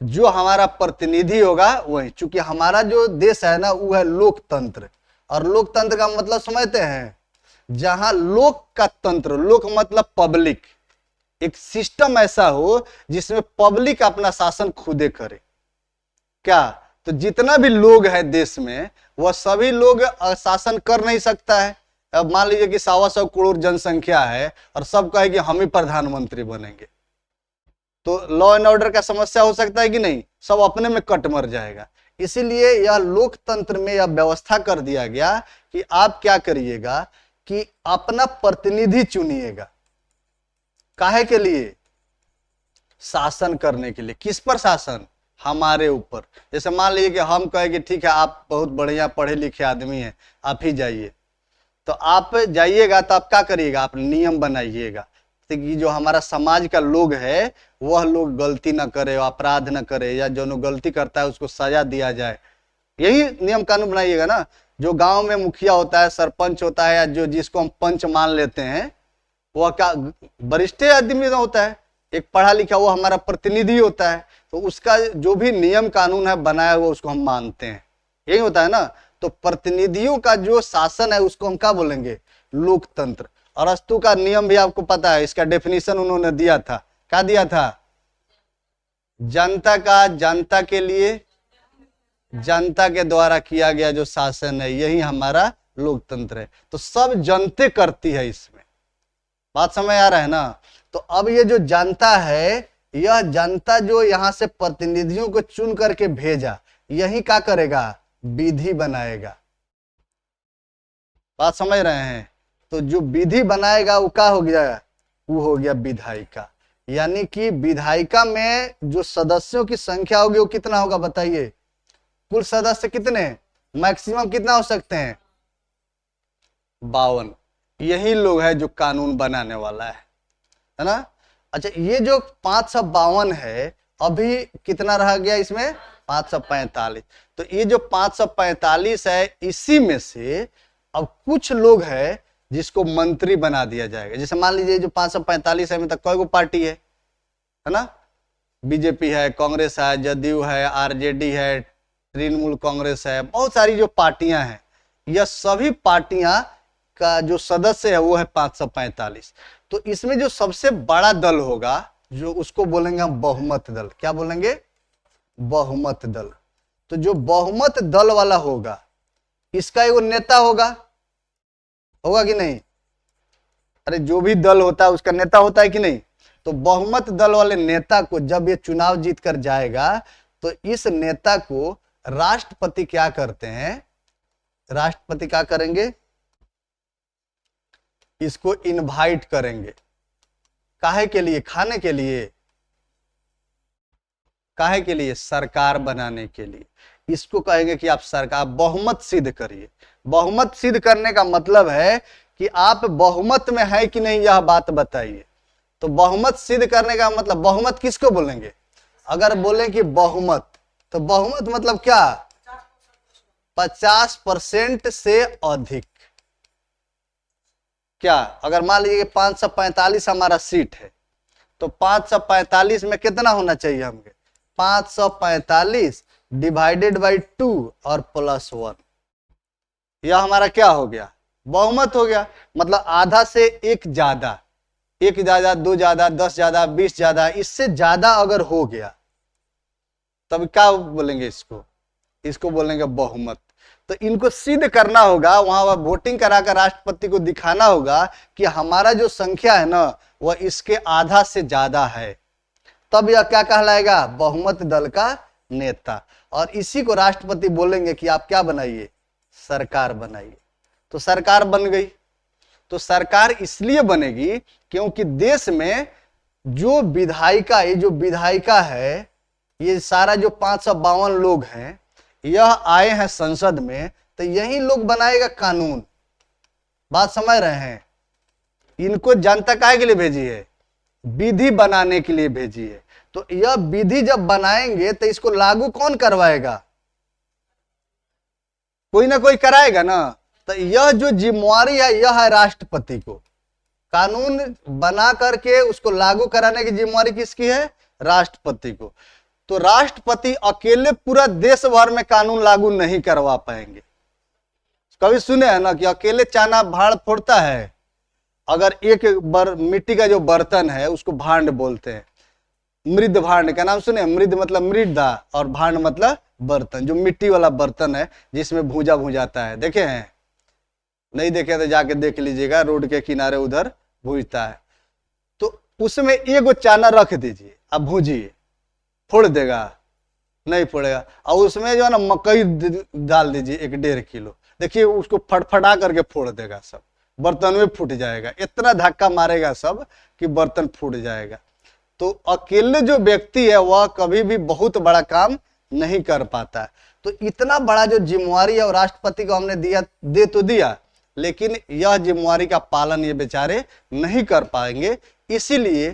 जो हमारा प्रतिनिधि होगा वही। चूंकि हमारा जो देश है ना वो है लोकतंत्र, और लोकतंत्र का मतलब समझते हैं, जहां लोक का तंत्र, लोक मतलब पब्लिक, एक सिस्टम ऐसा हो जिसमें पब्लिक अपना शासन खुदे करे। क्या? तो जितना भी लोग है देश में, वह सभी लोग शासन कर नहीं सकता है। अब मान लीजिए कि 125 करोड़ जनसंख्या है और सब कहे कि हम ही प्रधानमंत्री बनेंगे, तो लॉ एंड ऑर्डर का समस्या हो सकता है कि नहीं? सब अपने में कट मर जाएगा। इसीलिए यह लोकतंत्र में यह व्यवस्था कर दिया गया कि आप क्या करिएगा कि अपना प्रतिनिधि चुनिएगा। काहे के लिए? शासन करने के लिए। किस पर शासन? हमारे ऊपर। जैसे मान लीजिए कि हम कहे कि ठीक है, आप बहुत बढ़िया पढ़े लिखे आदमी हैं, आप ही जाइए। तो आप जाइएगा तो आप क्या करिएगा? आप नियम बनाइएगा कि जो हमारा समाज का लोग है वह लोग गलती ना करे, अपराध ना करे, या जो गलती करता है उसको सजा दिया जाए। यही नियम कानून बनाइएगा ना। जो गांव में मुखिया होता है, सरपंच होता है, या जो जिसको हम पंच मान लेते हैं, वह क्या वरिष्ठ आदमी होता है, एक पढ़ा लिखा, वो हमारा प्रतिनिधि होता है। तो उसका जो भी नियम कानून है बनाया हुआ उसको हम मानते हैं। यही होता है ना। तो प्रतिनिधियों का जो शासन है उसको हम क्या बोलेंगे? लोकतंत्र। अरस्तु का नियम भी आपको पता है, इसका डेफिनेशन उन्होंने दिया था। क्या दिया था? जनता का जनता के लिए, जनता के द्वारा किया गया जो शासन है यही हमारा लोकतंत्र है। तो सब जनते करती है इसमें। बात समझ आ रहा है ना? तो अब ये जो जनता है, यह जनता जो यहां से प्रतिनिधियों को चुन करके भेजा, यही क्या करेगा? विधि बनाएगा। बात समझ रहे हैं? तो जो विधि बनाएगा वो क्या हो गया? वो हो गया विधायिका। यानी कि विधायिका में जो सदस्यों की संख्या होगी वो कितना होगा बताइए? कुल सदस्य कितने? मैक्सिमम कितना हो सकते हैं? 52। यही लोग है जो कानून बनाने वाला है ना? अच्छा, ये जो 552 है, अभी कितना रह गया इसमें? 545। तो ये जो 545 है, इसी में से अब कुछ लोग है जिसको मंत्री बना दिया जाएगा। जैसे मान लीजिए जो 545 है में तक कई पार्टी है ना? बीजेपी है, कांग्रेस है, जदयू है, आरजेडी है, तृणमूल कांग्रेस है, बहुत सारी जो पार्टियां हैं, यह सभी पार्टियां का जो सदस्य है वो है 545। तो इसमें जो सबसे बड़ा दल होगा, जो उसको बोलेंगे हम बहुमत दल। क्या बोलेंगे? बहुमत दल। तो जो बहुमत दल वाला होगा, इसका एगो नेता होगा कि नहीं? अरे जो भी दल होता है उसका नेता होता है कि नहीं? तो बहुमत दल वाले नेता को जब ये चुनाव जीत कर जाएगा, तो इस नेता को राष्ट्रपति क्या करते हैं? राष्ट्रपति क्या करेंगे? इसको इनवाइट करेंगे। काहे के लिए? खाने के लिए? काहे के लिए? सरकार बनाने के लिए। इसको कहेंगे कि आप सरकार बहुमत सिद्ध करिए। बहुमत सिद्ध करने का मतलब है कि आप बहुमत में है कि नहीं, यह बात बताइए। तो बहुमत सिद्ध करने का मतलब, बहुमत किसको बोलेंगे? अगर बोले कि बहुमत, तो बहुमत मतलब क्या? 50% से अधिक। क्या? अगर मान लीजिए 545 हमारा सीट है, तो 545 में कितना होना चाहिए हमके? 545 डिवाइडेड बाई 2 और प्लस 1। यह हमारा क्या हो गया? बहुमत हो गया। मतलब आधा से एक ज्यादा, 1 ज्यादा, 2 ज्यादा, 10 ज्यादा, 20 ज्यादा, इससे ज्यादा अगर हो गया तब क्या बोलेंगे? इसको बोलेंगे बहुमत। तो इनको सिद्ध करना होगा, वहां वोटिंग कराकर राष्ट्रपति को दिखाना होगा कि हमारा जो संख्या है ना, वह इसके आधा से ज्यादा है। तब यह क्या कहलाएगा? बहुमत दल का नेता। और इसी को राष्ट्रपति बोलेंगे कि आप क्या बनाइए? सरकार बनाइए। तो सरकार बन गई। तो सरकार इसलिए बनेगी क्योंकि देश में जो विधायिका, ये जो विधायिका है, ये सारा जो 552 लोग हैं, यह आए हैं संसद में, तो यही लोग बनाएगा कानून। बात समझ रहे हैं? इनको जनता काहे के लिए भेजी है? विधि बनाने के लिए भेजी है। तो यह विधि जब बनाएंगे तो इसको लागू कौन करवाएगा? कोई ना कोई कराएगा ना। तो यह जो जिम्मेवारी है, यह है राष्ट्रपति को। कानून बना करके उसको लागू कराने की जिम्मेवारी किसकी है? राष्ट्रपति को। तो राष्ट्रपति अकेले पूरा देश भर में कानून लागू नहीं करवा पाएंगे। कभी सुने हैं ना कि अकेले चाना भाड़ फोड़ता है? अगर एक मिट्टी का जो बर्तन है उसको भांड बोलते हैं। मृद भांड का नाम सुने? मृद मतलब मृदा और भांड मतलब बर्तन। जो मिट्टी वाला बर्तन है जिसमें भूजा भूजाता है, देखे हैं? नहीं देखे तो जाके देख लीजिएगा, रोड के किनारे उधर भूजता है। तो उसमें एगो चाना रख दीजिए, अब भूजिए, फोड़ देगा? नहीं फोड़ेगा। और उसमें जो है ना मकई डाल दीजिए 1-1.5 किलो, देखिए उसको फटफटा करके फोड़ देगा, सब बर्तन में फूट जाएगा। इतना धक्का मारेगा सब कि बर्तन फूट जाएगा। तो अकेले जो व्यक्ति है वह कभी भी बहुत बड़ा काम नहीं कर पाता है। तो इतना बड़ा जो जिम्मेवारी है राष्ट्रपति को हमने दे तो दिया, लेकिन यह जिम्मेवारी का पालन ये बेचारे नहीं कर पाएंगे। इसीलिए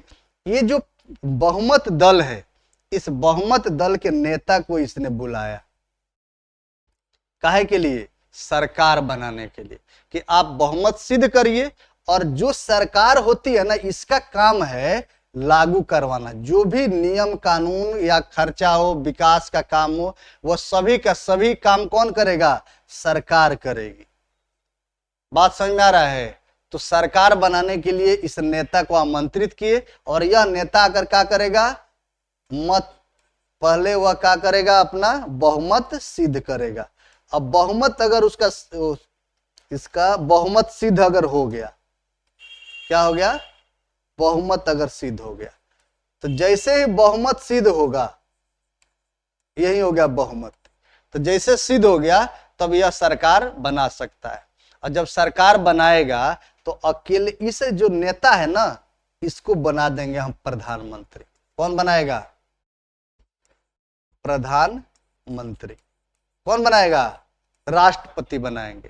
ये जो बहुमत दल है, इस बहुमत दल के नेता को इसने बुलाया। काहे के लिए? सरकार बनाने के लिए, कि आप बहुमत सिद्ध करिए। और जो सरकार होती है ना, इसका काम है लागू करवाना। जो भी नियम कानून या खर्चा हो, विकास का काम हो, वह सभी का सभी काम कौन करेगा? सरकार करेगी। बात समझ में आ रहा है? तो सरकार बनाने के लिए इस नेता को आमंत्रित किए और यह नेता अगर क्या करेगा, मत पहले वह क्या करेगा, अपना बहुमत सिद्ध करेगा। अब बहुमत अगर उसका इसका बहुमत सिद्ध अगर हो गया, क्या हो गया, बहुमत अगर सिद्ध हो गया, तो जैसे ही बहुमत सिद्ध होगा, यही हो गया बहुमत, तो जैसे सिद्ध हो गया तब यह सरकार बना सकता है। और जब सरकार बनाएगा तो अकेले इस जो नेता है ना, इसको बना देंगे हम प्रधानमंत्री। कौन बनाएगा? प्रधानमंत्री। कौन बनाएगा? राष्ट्रपति बनाएंगे।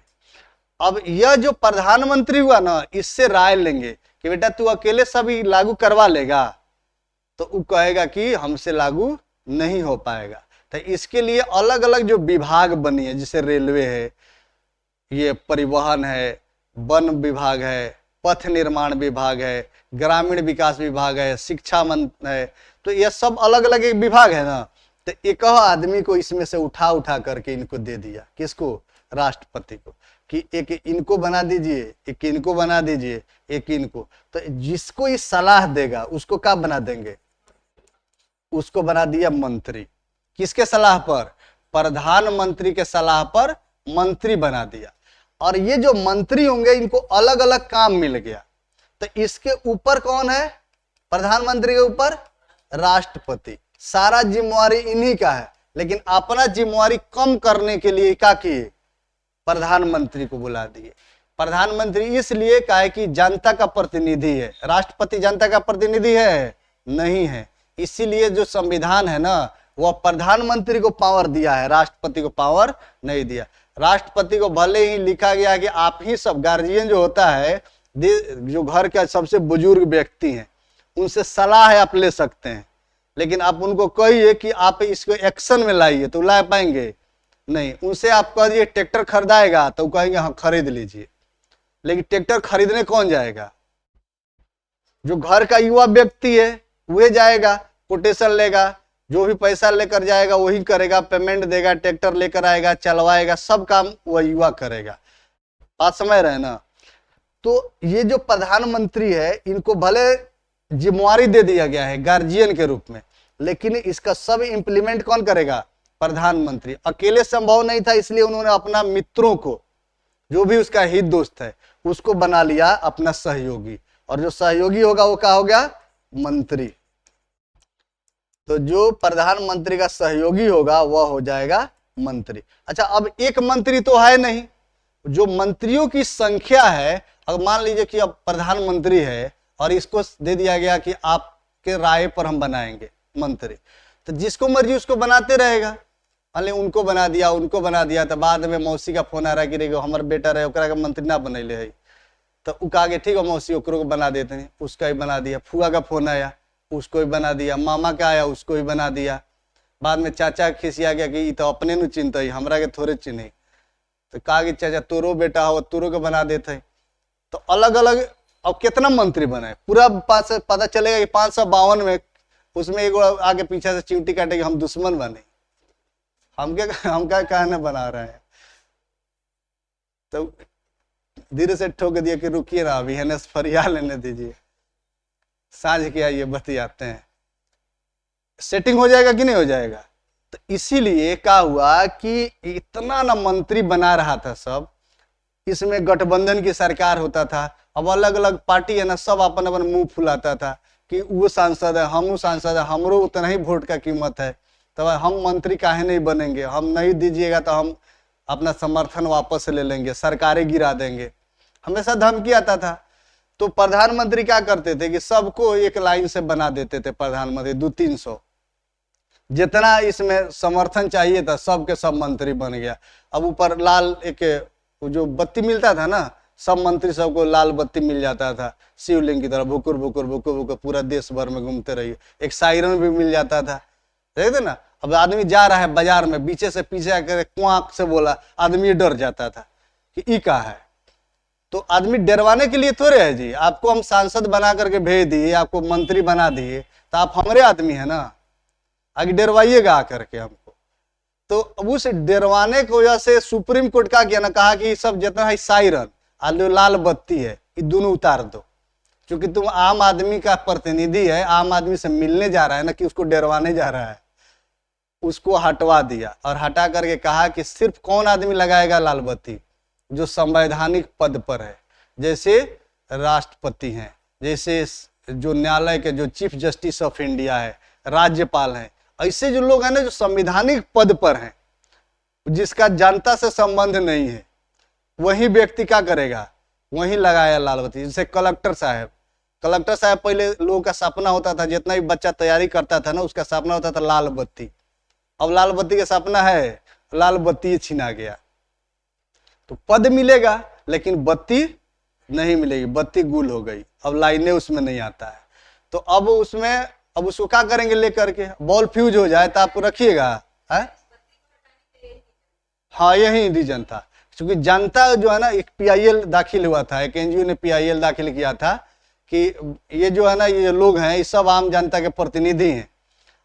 अब यह जो प्रधानमंत्री हुआ ना, इससे राय लेंगे कि बेटा तू अकेले सभी लागू करवा लेगा, तो वो कहेगा कि हमसे लागू नहीं हो पाएगा। तो इसके लिए अलग अलग जो विभाग बनी है, जैसे रेलवे है, ये परिवहन है, वन विभाग है, पथ निर्माण विभाग है, ग्रामीण विकास विभाग है, शिक्षा मंत्र है, तो ये सब अलग अलग एक विभाग है ना। तो एक आदमी को इसमें से उठा उठा करके इनको दे दिया, किसको? राष्ट्रपति को, कि एक इनको बना दीजिए, एक इनको बना दीजिए, एक इनको। तो जिसको ये सलाह देगा उसको क्या बना देंगे? उसको बना दिया मंत्री। किसके सलाह पर? प्रधानमंत्री के सलाह पर मंत्री बना दिया। और ये जो मंत्री होंगे इनको अलग अलग काम मिल गया। तो इसके ऊपर कौन है? प्रधानमंत्री के ऊपर राष्ट्रपति। सारा जिम्मेवारी इन्हीं का है, लेकिन अपना जिम्मेवारी कम करने के लिए क्या किए? प्रधानमंत्री को बुला दिए। प्रधानमंत्री इसलिए का है कि जनता का प्रतिनिधि है। राष्ट्रपति जनता का प्रतिनिधि है? नहीं है। इसीलिए जो संविधान है ना, वह प्रधानमंत्री को पावर दिया है, राष्ट्रपति को पावर नहीं दिया। राष्ट्रपति को भले ही लिखा गया कि आप ही सब, गार्जियन जो होता है, जो घर के सबसे बुजुर्ग व्यक्ति हैं, उनसे सलाह है आप ले सकते हैं, लेकिन आप उनको कहिए कि आप इसको एक्शन में लाइए, तो ला पाएंगे नहीं। उनसे आप कह दिए ट्रैक्टर खरीदाएगा, तो कहेंगे हाँ खरीद लीजिए, लेकिन ट्रैक्टर खरीदने कौन जाएगा? जो घर का युवा व्यक्ति है वह जाएगा, कोटेशन लेगा, जो भी पैसा लेकर जाएगा वही करेगा, पेमेंट देगा, ट्रैक्टर लेकर आएगा, चलवाएगा, सब काम वह युवा करेगा। बात समझ रहे हैं ना? तो ये जो प्रधानमंत्री है, इनको भले जिम्मेवारी दे दिया गया है गार्जियन के रूप में, लेकिन इसका सब इंप्लीमेंट कौन करेगा? प्रधानमंत्री। अकेले संभव नहीं था, इसलिए उन्होंने अपना मित्रों को, जो भी उसका हित दोस्त है, उसको बना लिया अपना सहयोगी। और जो सहयोगी होगा वो क्या हो गया? मंत्री। तो जो प्रधानमंत्री का सहयोगी होगा वह हो जाएगा मंत्री। अच्छा, अब एक मंत्री तो है नहीं, जो मंत्रियों की संख्या है, अगर मान लीजिए कि अब प्रधानमंत्री है और इसको दे दिया गया कि आपके राय पर हम बनाएंगे मंत्री, तो जिसको मर्जी उसको बनाते रहेगा। मान उनको बना दिया, उनको बना दिया, तो बाद में मौसी का फोन आ रहा है कि हमारे बेटा रहे, ओकरा का मंत्री ना बनैले है, तो उ कहा ठीक है मौसी ओकरो को बना देते हैं, उसका ही बना दिया। फुआ का फोन आया, उसको ही बना दिया। मामा का आया, उसको ही बना दिया। बाद में चाचा खिसिया गया कि तो अपने नु चिन्हत है, हमरा के थोड़े चिन्ह, तो कहा कि चाचा तोरो बेटा हो, तोरो के बना देते। तो अलग अलग अब कितना मंत्री बने, पूरा पता चलेगा कि 552 में, उसमें एक आगे पीछे से चिमटी काटे कि हम दुश्मन बने, हम क्या कहने बना रहे हैं। तो धीरे से ठोक दिया कि रुकिए ना, अभी है फरिया लेने दीजिए, साँझ के आइए बतियाते हैं, सेटिंग हो जाएगा कि नहीं हो जाएगा। तो इसीलिए क्या हुआ कि इतना ना मंत्री बना रहा था सब, इसमें गठबंधन की सरकार होता था। अब अलग अलग पार्टी है ना, सब अपन अपन मुंह फुलाता था कि वो सांसद है, हम सांसद है, हमरो उतना ही वोट का कीमत है, तो हम मंत्री काहे नहीं बनेंगे, हम नहीं दीजिएगा तो हम अपना समर्थन वापस ले लेंगे, सरकारें गिरा देंगे, हमेशा धमकी आता था। तो प्रधानमंत्री क्या करते थे कि सबको एक लाइन से बना देते थे प्रधानमंत्री, 200-300, जितना इसमें समर्थन चाहिए था सबके सब मंत्री बन गया। अब ऊपर लाल एक जो बत्ती मिलता था ना, सब मंत्री सबको लाल बत्ती मिल जाता था, शिवलिंग की तरह भुकुर भुकुर भुकुर भुकुर पूरा देश भर में घूमते रहिए। एक सायरन भी मिल जाता था, देखते ना। अब आदमी जा रहा है बाजार में, पीछे से पीछे आकर क्वाक से बोला, आदमी डर जाता था कि ई का है। तो आदमी डरवाने के लिए थोड़े है जी, आपको हम सांसद बना करके भेज दिए, आपको मंत्री बना दिए, तो आप हमारे आदमी है ना, आगे डरवाइएगा आकर के हमको। तो अब उस डरवाने की वजह से सुप्रीम कोर्ट का किया ना, कहा कि सब जितना है साइरन और जो लाल बत्ती है ये दोनों उतार दो, क्योंकि तुम आम आदमी का प्रतिनिधि है, आम आदमी से मिलने जा रहा है ना कि उसको डरवाने जा रहा है। उसको हटवा दिया और हटा करके कहा कि सिर्फ कौन आदमी लगाएगा लाल बत्ती, जो संवैधानिक पद पर है, जैसे राष्ट्रपति हैं, जैसे जो न्यायालय के जो चीफ जस्टिस ऑफ इंडिया है, राज्यपाल हैं, ऐसे जो लोग हैं ना जो संवैधानिक पद पर हैं, जिसका जनता से संबंध नहीं है, वही व्यक्ति क्या करेगा, वही लगाया लाल बत्ती। जैसे कलेक्टर साहब पहले लोगों का सपना होता था, जितना भी बच्चा तैयारी करता था ना उसका सपना होता था लाल बत्ती। अब लाल बत्ती का सपना है, लाल बत्ती छीना गया। तो पद मिलेगा लेकिन बत्ती नहीं मिलेगी, बत्ती गुल हो गई, अब लाइनें उसमें नहीं आता है। तो अब उसको क्या करेंगे, लेकर के बॉल फ्यूज हो जाए तो आप रखिएगा है? हाँ यही रीजन था, क्योंकि जनता जो है ना, एक पीआईएल दाखिल हुआ था, एक एनजीओ ने पीआईएल दाखिल किया था कि ये जो है ना, ये लोग हैं, ये सब आम जनता के प्रतिनिधि हैं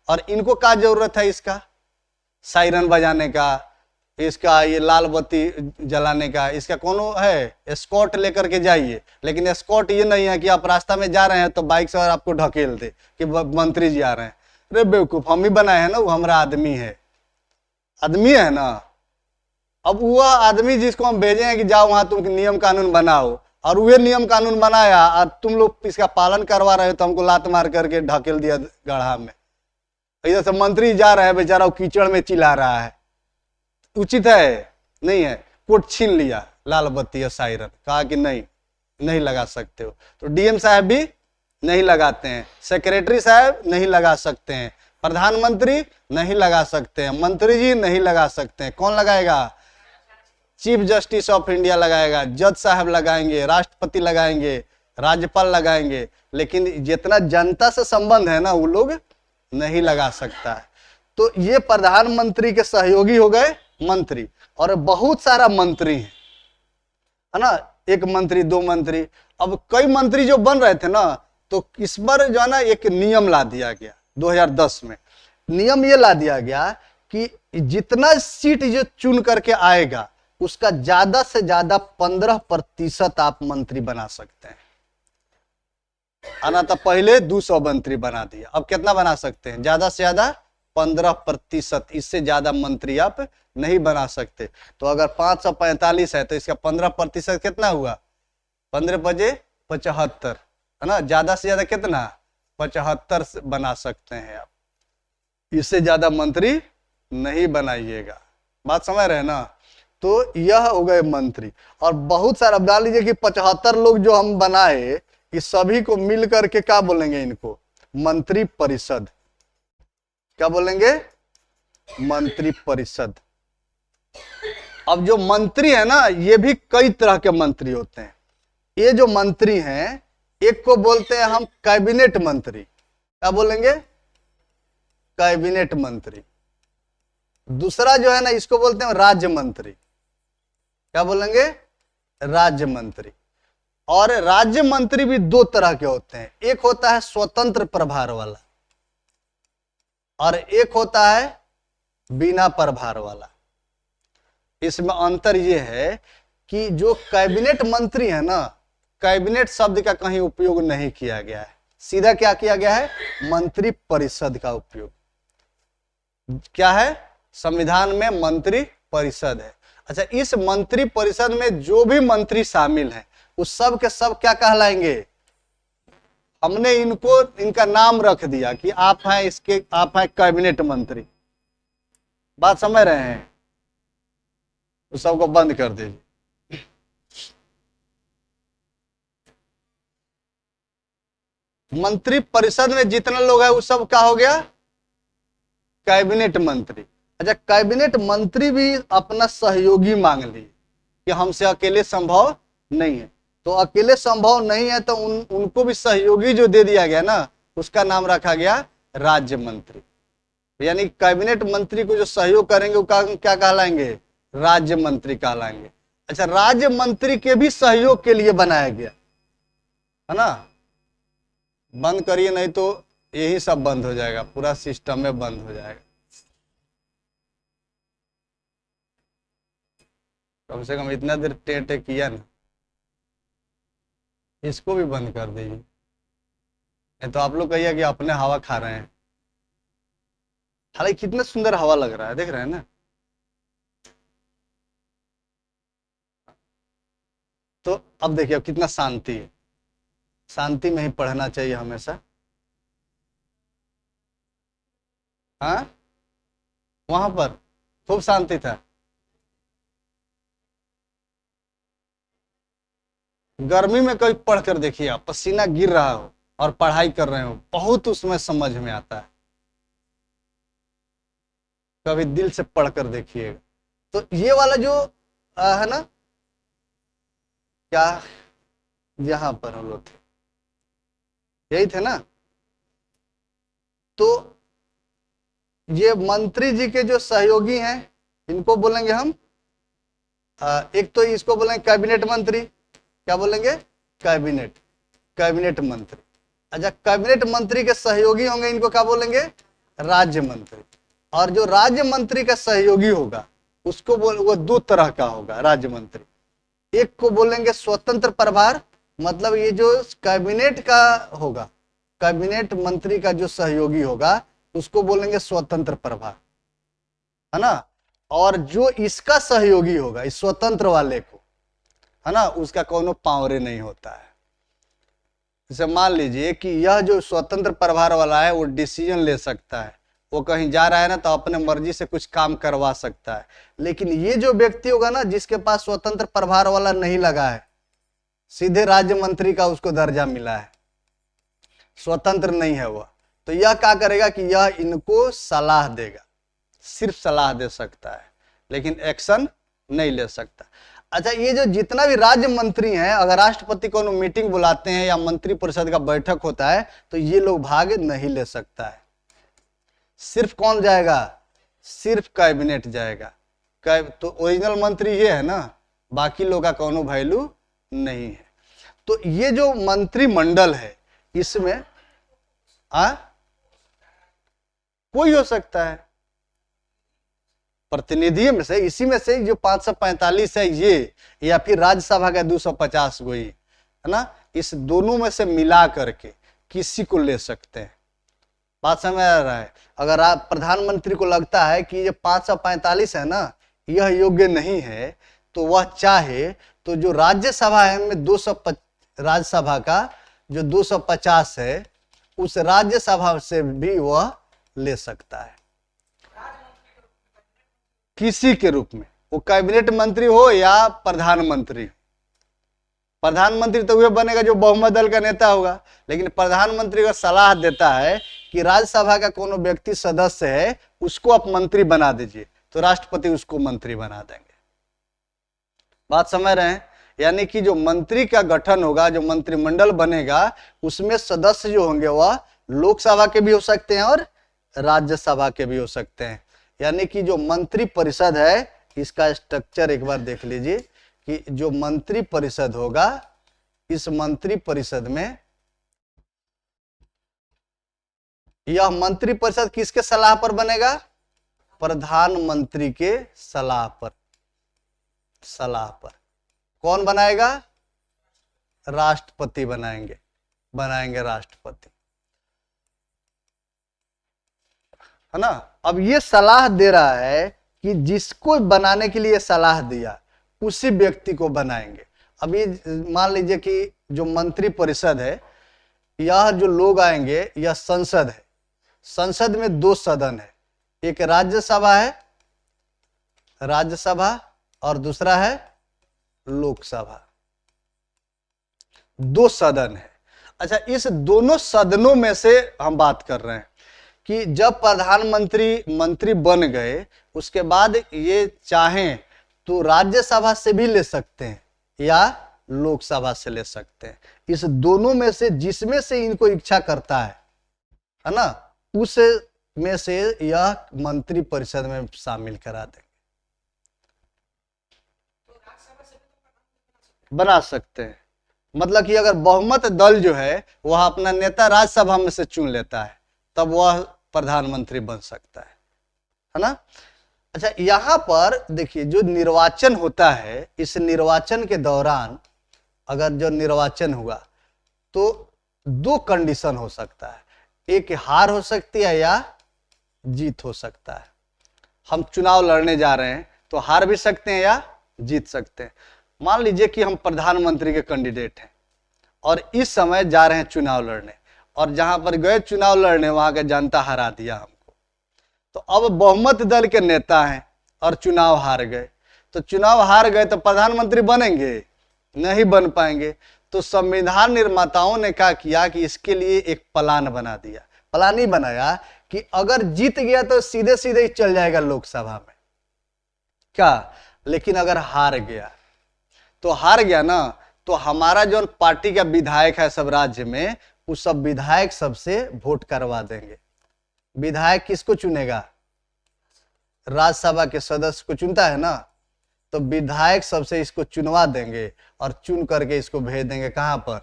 और इनको क्या जरूरत है, इसका सायरन बजाने का, इसका ये लाल बत्ती जलाने का, इसका कौन है, एस्कॉर्ट लेकर के जाइए। लेकिन एस्कॉर्ट ये नहीं है कि आप रास्ता में जा रहे हैं तो बाइक से और आपको ढकेल दे कि मंत्री जी आ रहे हैं। अरे बेवकूफ, हम ही बनाए हैं ना, वो हमारा आदमी है ना। अब वो आदमी जिसको हम भेजे हैं कि जाओ वहां तुम नियम कानून बनाओ, और वह नियम कानून बनाया और तुम लोग इसका पालन करवा रहे हो, तो हमको लात मार करके ढकेल दिया गड्ढा में। इधर से मंत्री जा रहा है बेचारा, वो कीचड़ में चिल्ला रहा है, उचित है? नहीं है। कोर्ट छीन लिया लाल बत्ती या सायरन, कहा कि नहीं लगा सकते हो। तो डीएम साहब भी नहीं लगाते हैं, सेक्रेटरी साहब नहीं लगा सकते हैं, प्रधानमंत्री नहीं लगा सकते हैं, मंत्री जी नहीं लगा सकते हैं। कौन लगाएगा? चीफ जस्टिस ऑफ इंडिया लगाएगा, जज साहब लगाएंगे, राष्ट्रपति लगाएंगे, राज्यपाल लगाएंगे, लेकिन जितना जनता से संबंध है ना वो लोग नहीं लगा सकता है। तो ये प्रधानमंत्री के सहयोगी हो गए मंत्री, और बहुत सारा मंत्री है ना, एक मंत्री, दो मंत्री, अब कई मंत्री जो बन रहे थे ना, तो इस बार जो है ना एक नियम ला दिया गया 2010 में। नियम ये ला दिया गया कि जितना सीट जो चुन करके आएगा उसका ज्यादा से ज्यादा 15% आप मंत्री बना सकते हैं। आना था पहले 200 मंत्री बना दिया, अब कितना बना सकते हैं? ज्यादा से ज्यादा 15%, इससे ज्यादा मंत्री आप नहीं बना सकते। तो अगर 545 है तो इसका 15% कितना हुआ? 15 बजे 75, है ना। ज्यादा से ज्यादा कितना? 75 बना सकते हैं आप, इससे ज्यादा मंत्री नहीं बनाइएगा। बात समझ रहे हैं ना। तो यह हो गए मंत्री, और बहुत सारा मान लीजिए कि 75 लोग जो हम बनाए, इस सभी को मिल करके क्या बोलेंगे? इनको मंत्री परिषद। क्या बोलेंगे? मंत्री परिषद। अब जो मंत्री है ना, ये भी कई तरह के मंत्री होते हैं। ये जो मंत्री हैं, एक को बोलते हैं हम कैबिनेट मंत्री। क्या बोलेंगे? कैबिनेट मंत्री। दूसरा जो है ना, इसको बोलते हैं राज्य मंत्री। क्या बोलेंगे? राज्य मंत्री। और राज्य मंत्री भी दो तरह के होते हैं, एक होता है स्वतंत्र प्रभार वाला और एक होता है बिना प्रभार वाला। इसमें अंतर यह है कि जो कैबिनेट मंत्री है ना, कैबिनेट शब्द का कहीं उपयोग नहीं किया गया है, सीधा क्या किया गया है? मंत्री परिषद का उपयोग। क्या है? संविधान में मंत्री परिषद है। अच्छा, इस मंत्री परिषद में जो भी मंत्री शामिल हैं उस सब के सब क्या कहलाएंगे? हमने इनका नाम रख दिया कि आप हैं कैबिनेट मंत्री। बात समझ रहे हैं? तो सबको बंद कर दीजिए। मंत्री परिषद में जितने लोग हैं वो सब क्या हो गया? कैबिनेट मंत्री। अच्छा, कैबिनेट मंत्री भी अपना सहयोगी मांग लिए कि हमसे अकेले संभव नहीं है। तो अकेले संभव नहीं है तो उनको भी सहयोगी जो दे दिया गया ना, उसका नाम रखा गया राज्य मंत्री। यानी कैबिनेट मंत्री को जो सहयोग करेंगे वो क्या कहलाएंगे? राज्य मंत्री कहलाएंगे। अच्छा, राज्य मंत्री के भी सहयोग के लिए बनाया गया है ना। बंद करिए, नहीं तो यही सब बंद हो जाएगा, पूरा सिस्टम में बंद हो जाएगा। कम से कम इतना देर टे किया ना, इसको भी बंद कर दीजिए, नहीं तो आप लोग कहिए कि अपने हवा खा रहे हैं। हालांकि कितना सुंदर हवा लग रहा है, देख रहे हैं ना। तो अब देखिए अब कितना शांति है, शांति में ही पढ़ना चाहिए हमेशा। हाँ, वहां पर खूब शांति था। गर्मी में कभी पढ़ कर देखिए, आप पसीना गिर रहा हो और पढ़ाई कर रहे हो, बहुत उसमें समझ में आता है। कभी दिल से पढ़ कर देखिएगा। तो ये वाला जो है ना, क्या यहां पर हम लोग थे, यही थे ना। तो ये मंत्री जी के जो सहयोगी हैं, इनको बोलेंगे हम एक तो इसको बोलेंगे कैबिनेट मंत्री। क्या बोलेंगे? कैबिनेट, कैबिनेट मंत्री। अच्छा, कैबिनेट मंत्री के सहयोगी होंगे, इनको क्या बोलेंगे? राज्य मंत्री। और जो राज्य मंत्री का सहयोगी होगा उसको वो दो तरह का होगा राज्य मंत्री। एक को बोलेंगे स्वतंत्र प्रभार, मतलब ये जो कैबिनेट का होगा, कैबिनेट मंत्री का जो सहयोगी होगा उसको बोलेंगे स्वतंत्र प्रभार, है ना। और जो इसका सहयोगी होगा, इस स्वतंत्र वाले को, है ना, उसका कोनो पावरे नहीं होता है। जैसे मान लीजिए कि यह जो स्वतंत्र प्रभार वाला है वो डिसीजन ले सकता है, वो कहीं जा रहा है ना तो अपने मर्जी से कुछ काम करवा सकता है। लेकिन ये जो व्यक्ति होगा ना जिसके पास स्वतंत्र प्रभार वाला नहीं लगा है, सीधे राज्य मंत्री का उसको दर्जा मिला है, स्वतंत्र नहीं है वह, तो यह क्या करेगा कि यह इनको सलाह देगा, सिर्फ सलाह दे सकता है लेकिन एक्शन नहीं ले सकता। अच्छा, ये जो जितना भी राज्य मंत्री हैं, अगर राष्ट्रपति को मीटिंग बुलाते हैं या मंत्री परिषद का बैठक होता है तो ये लोग भाग नहीं ले सकता है। सिर्फ कौन जाएगा? सिर्फ कैबिनेट जाएगा। तो ओरिजिनल मंत्री ये है ना, बाकी लोग का कोनो वैल्यू नहीं है। तो ये जो मंत्रिमंडल है इसमें कोई हो सकता है प्रतिनिधि में से, इसी में से जो 545 है ये, या फिर राज्यसभा का 250 गो, है ना, इस दोनों में से मिला करके किसी को ले सकते हैं। बात समझ आ रहा है? अगर आप प्रधानमंत्री को लगता है कि ये 545 है ना, यह योग्य नहीं है, तो वह चाहे तो जो राज्यसभा है में 200, राज्यसभा का जो 250 है उस राज्यसभा से भी वह ले सकता है किसी के रूप में, वो कैबिनेट मंत्री हो या प्रधानमंत्री। प्रधानमंत्री तो वह बनेगा जो बहुमत दल का नेता होगा, लेकिन प्रधानमंत्री का सलाह देता है कि राज्यसभा का कोनो व्यक्ति सदस्य है उसको आप मंत्री बना दीजिए, तो राष्ट्रपति उसको मंत्री बना देंगे। बात समझ रहे हैं? यानी कि जो मंत्री का गठन होगा, जो मंत्रिमंडल बनेगा, उसमें सदस्य जो होंगे वह लोकसभा के भी हो सकते हैं और राज्यसभा के भी हो सकते हैं। यानी कि जो मंत्री परिषद है, इसका स्ट्रक्चर एक बार देख लीजिए कि जो मंत्री परिषद होगा, इस मंत्री परिषद में यह मंत्री परिषद किसके सलाह पर बनेगा? प्रधानमंत्री के सलाह पर। सलाह पर कौन बनाएगा? राष्ट्रपति बनाएंगे राष्ट्रपति, है ना। अब ये सलाह दे रहा है कि जिसको बनाने के लिए सलाह दिया उसी व्यक्ति को बनाएंगे। अब ये मान लीजिए कि जो मंत्री परिषद है, यह जो लोग आएंगे यह संसद है। संसद में दो सदन है, एक राज्यसभा है, राज्यसभा, और दूसरा है लोकसभा। दो सदन है। अच्छा, इस दोनों सदनों में से हम बात कर रहे हैं कि जब प्रधानमंत्री मंत्री बन गए उसके बाद ये चाहें तो राज्यसभा से भी ले सकते हैं या लोकसभा से ले सकते हैं। इस दोनों में से जिसमें से इनको इच्छा करता है ना, उस में से यह मंत्री परिषद में शामिल करा देंगे, बना सकते हैं। मतलब कि अगर बहुमत दल जो है वह अपना नेता राज्यसभा में से चुन लेता है, तब वह प्रधानमंत्री बन सकता है ना। अच्छा, यहां पर देखिए जो निर्वाचन होता है, इस निर्वाचन के दौरान अगर जो निर्वाचन हुआ तो दो कंडीशन हो सकता है, एक हार हो सकती है या जीत हो सकता है। हम चुनाव लड़ने जा रहे हैं तो हार भी सकते हैं या जीत सकते हैं। मान लीजिए कि हम प्रधानमंत्री के कैंडिडेट हैं और इस समय जा रहे हैं चुनाव लड़ने, और जहां पर गए चुनाव लड़ने वहां का जनता हरा दिया हमको, तो अब बहुमत दल के नेता हैं और चुनाव हार गए, तो चुनाव हार गए तो प्रधानमंत्री बनेंगे? नहीं बन पाएंगे। तो संविधान निर्माताओं ने क्या किया कि इसके लिए एक प्लान बना दिया। प्लान ही बनाया कि अगर जीत गया तो सीधे सीधे ही चल जाएगा लोकसभा में, क्या, लेकिन अगर हार गया तो हार गया ना, तो हमारा जो पार्टी का विधायक है सब राज्य में, उस सब विधायक सबसे वोट करवा देंगे। विधायक किसको चुनेगा? राज्यसभा के सदस्य को चुनता है ना, तो विधायक सबसे इसको चुनवा देंगे और चुन करके इसको भेज देंगे कहां पर?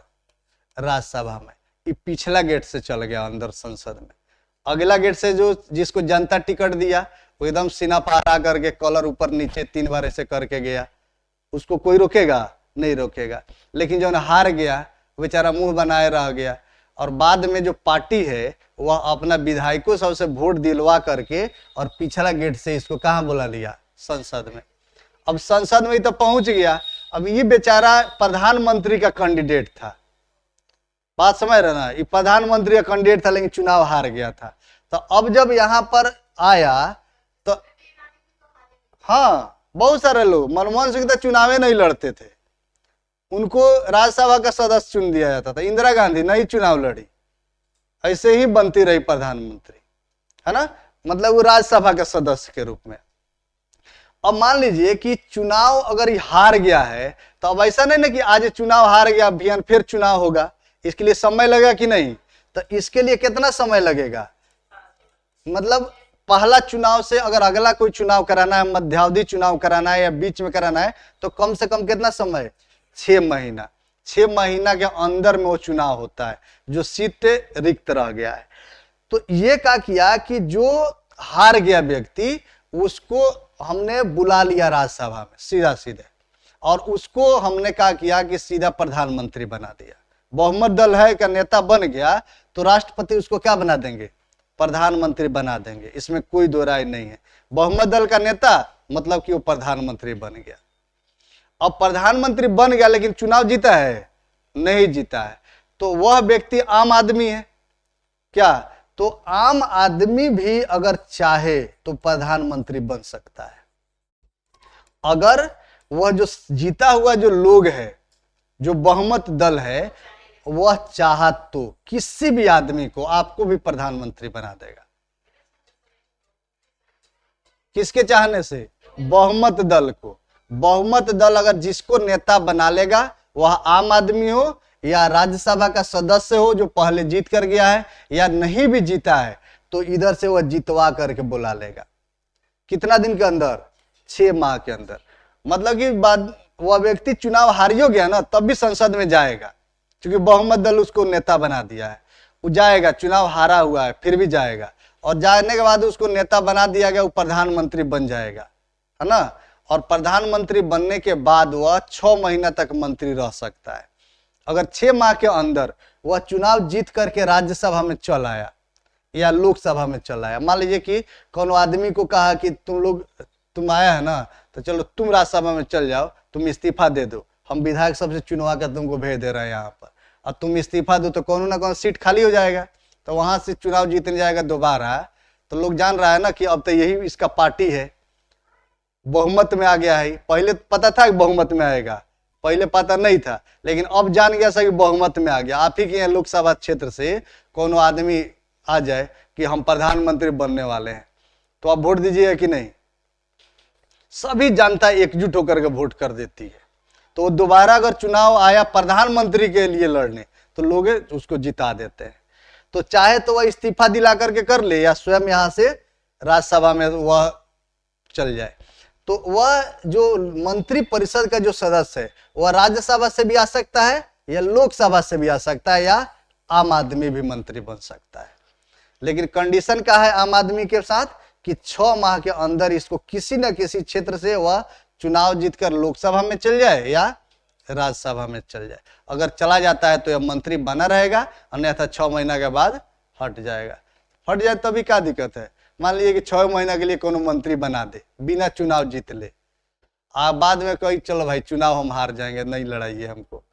राज्यसभा में। ये पिछला गेट से चल गया अंदर संसद में, अगला गेट से जो जिसको जनता टिकट दिया वो एकदम सीना पारा करके कॉलर ऊपर नीचे 3 बार ऐसे करके गया, उसको कोई रोकेगा? नहीं रोकेगा। लेकिन जो हार गया बेचारा मुंह बनाए रह गया, और बाद में जो पार्टी है वह अपना विधायकों सबसे वोट दिलवा करके और पिछला गेट से इसको कहां बुला लिया? संसद में। अब संसद में तो पहुंच गया, अब ये बेचारा प्रधानमंत्री का कैंडिडेट था, बात समझ रहे ना, ये प्रधानमंत्री का कैंडिडेट था लेकिन चुनाव हार गया था। तो अब जब यहां पर आया तो हाँ, बहुत सारे लोग, मनमोहन सिंह तो चुनाव नहीं लड़ते थे, उनको राज्यसभा का सदस्य चुन दिया जाता था। इंदिरा गांधी नहीं चुनाव लड़ी, ऐसे ही बनती रही प्रधानमंत्री, है ना, मतलब वो राज्यसभा के सदस्य के रूप में। अब मान लीजिए कि चुनाव अगर हार गया है तो अब ऐसा नहीं ना कि आज चुनाव हार गया अभियान फिर चुनाव होगा, इसके लिए समय लगेगा कि नहीं? तो इसके लिए कितना समय लगेगा? मतलब पहला चुनाव से अगर अगला कोई चुनाव कराना है, मध्यावधि चुनाव कराना है या बीच में कराना है, तो कम से कम कितना समय? 6 महीना। 6 महीना के अंदर में वो चुनाव होता है जो सीट रिक्त रह गया है। तो ये क्या किया कि जो हार गया व्यक्ति उसको हमने बुला लिया राज्यसभा में सीधा सीधे, और उसको हमने क्या किया कि सीधा प्रधानमंत्री बना दिया। बहुमत दल है का नेता बन गया तो राष्ट्रपति उसको क्या बना देंगे? प्रधानमंत्री बना देंगे, इसमें कोई दो राय नहीं है। बहुमत दल का नेता मतलब कि वो प्रधानमंत्री बन गया। अब प्रधानमंत्री बन गया लेकिन चुनाव जीता है? नहीं जीता है। तो वह व्यक्ति आम आदमी है क्या? तो आम आदमी भी अगर चाहे तो प्रधानमंत्री बन सकता है, अगर वह जो जीता हुआ जो लोग है, जो बहुमत दल है, वह चाहा तो किसी भी आदमी को, आपको भी प्रधानमंत्री बना देगा। किसके चाहने से? बहुमत दल को। बहुमत दल अगर जिसको नेता बना लेगा, वह आम आदमी हो या राज्यसभा का सदस्य हो जो पहले जीत कर गया है, या नहीं भी जीता है तो इधर से वह जितवा करके बुला लेगा। कितना दिन के अंदर? 6 माह के अंदर। मतलब कि बाद वह व्यक्ति चुनाव हारियो गया ना तब भी संसद में जाएगा, क्योंकि बहुमत दल उसको नेता बना दिया है। वो जाएगा, चुनाव हारा हुआ है फिर भी जाएगा, और जाने के बाद उसको नेता बना दिया गया, वो प्रधानमंत्री बन जाएगा, है ना। और प्रधानमंत्री बनने के बाद वह 6 महीना तक मंत्री रह सकता है। अगर 6 माह के अंदर वह चुनाव जीत करके राज्यसभा में चल आया या लोकसभा में चल आया, मान लीजिए कि कौन आदमी को कहा कि तुम आया है ना, तो चलो तुम राज्यसभा में चल जाओ, तुम इस्तीफा दे दो, हम विधायक सबसे चुनवा कर तुमको भेज दे रहे हैं यहाँ पर, और तुम इस्तीफा दो तो कौन ना कौन सीट खाली हो जाएगा, तो वहां से चुनाव जीतने जाएगा दोबारा। तो लोग जान रहा है ना कि अब तो यही इसका पार्टी है, बहुमत में आ गया है। पहले पता था कि बहुमत में आएगा, पहले पता नहीं था, लेकिन अब जान गया सभी बहुमत में आ गया। आप ही के यहाँ लोकसभा क्षेत्र से कोनो आदमी आ जाए कि हम प्रधानमंत्री बनने वाले हैं, तो आप वोट दीजिएगा कि नहीं? सभी जनता एकजुट होकर के वोट कर देती है। तो दोबारा अगर चुनाव आया प्रधानमंत्री के लिए लड़ने तो लोग उसको जिता देते हैं। तो चाहे तो वह इस्तीफा दिला करके कर ले या स्वयं यहां से राज्यसभा में वह चल जाए। तो वह जो मंत्री परिषद का जो सदस्य है वह राज्यसभा से भी आ सकता है या लोकसभा से भी आ सकता है, या आम आदमी भी मंत्री बन सकता है। लेकिन कंडीशन क्या है आम आदमी के साथ कि 6 माह के अंदर इसको किसी न किसी क्षेत्र से वह चुनाव जीतकर लोकसभा में चल जाए या राज्यसभा में चल जाए। अगर चला जाता है तो यह मंत्री बना रहेगा, अन्यथा 6 महीना के बाद हट जाएगा। हट जाए तभी क्या दिक्कत है? मान लीजिए कि 6 महीना के लिए कोनो मंत्री बना दे बिना चुनाव जीत ले, आप बाद में कही चलो भाई चुनाव हम हार जाएंगे, नहीं लड़ाइए हमको,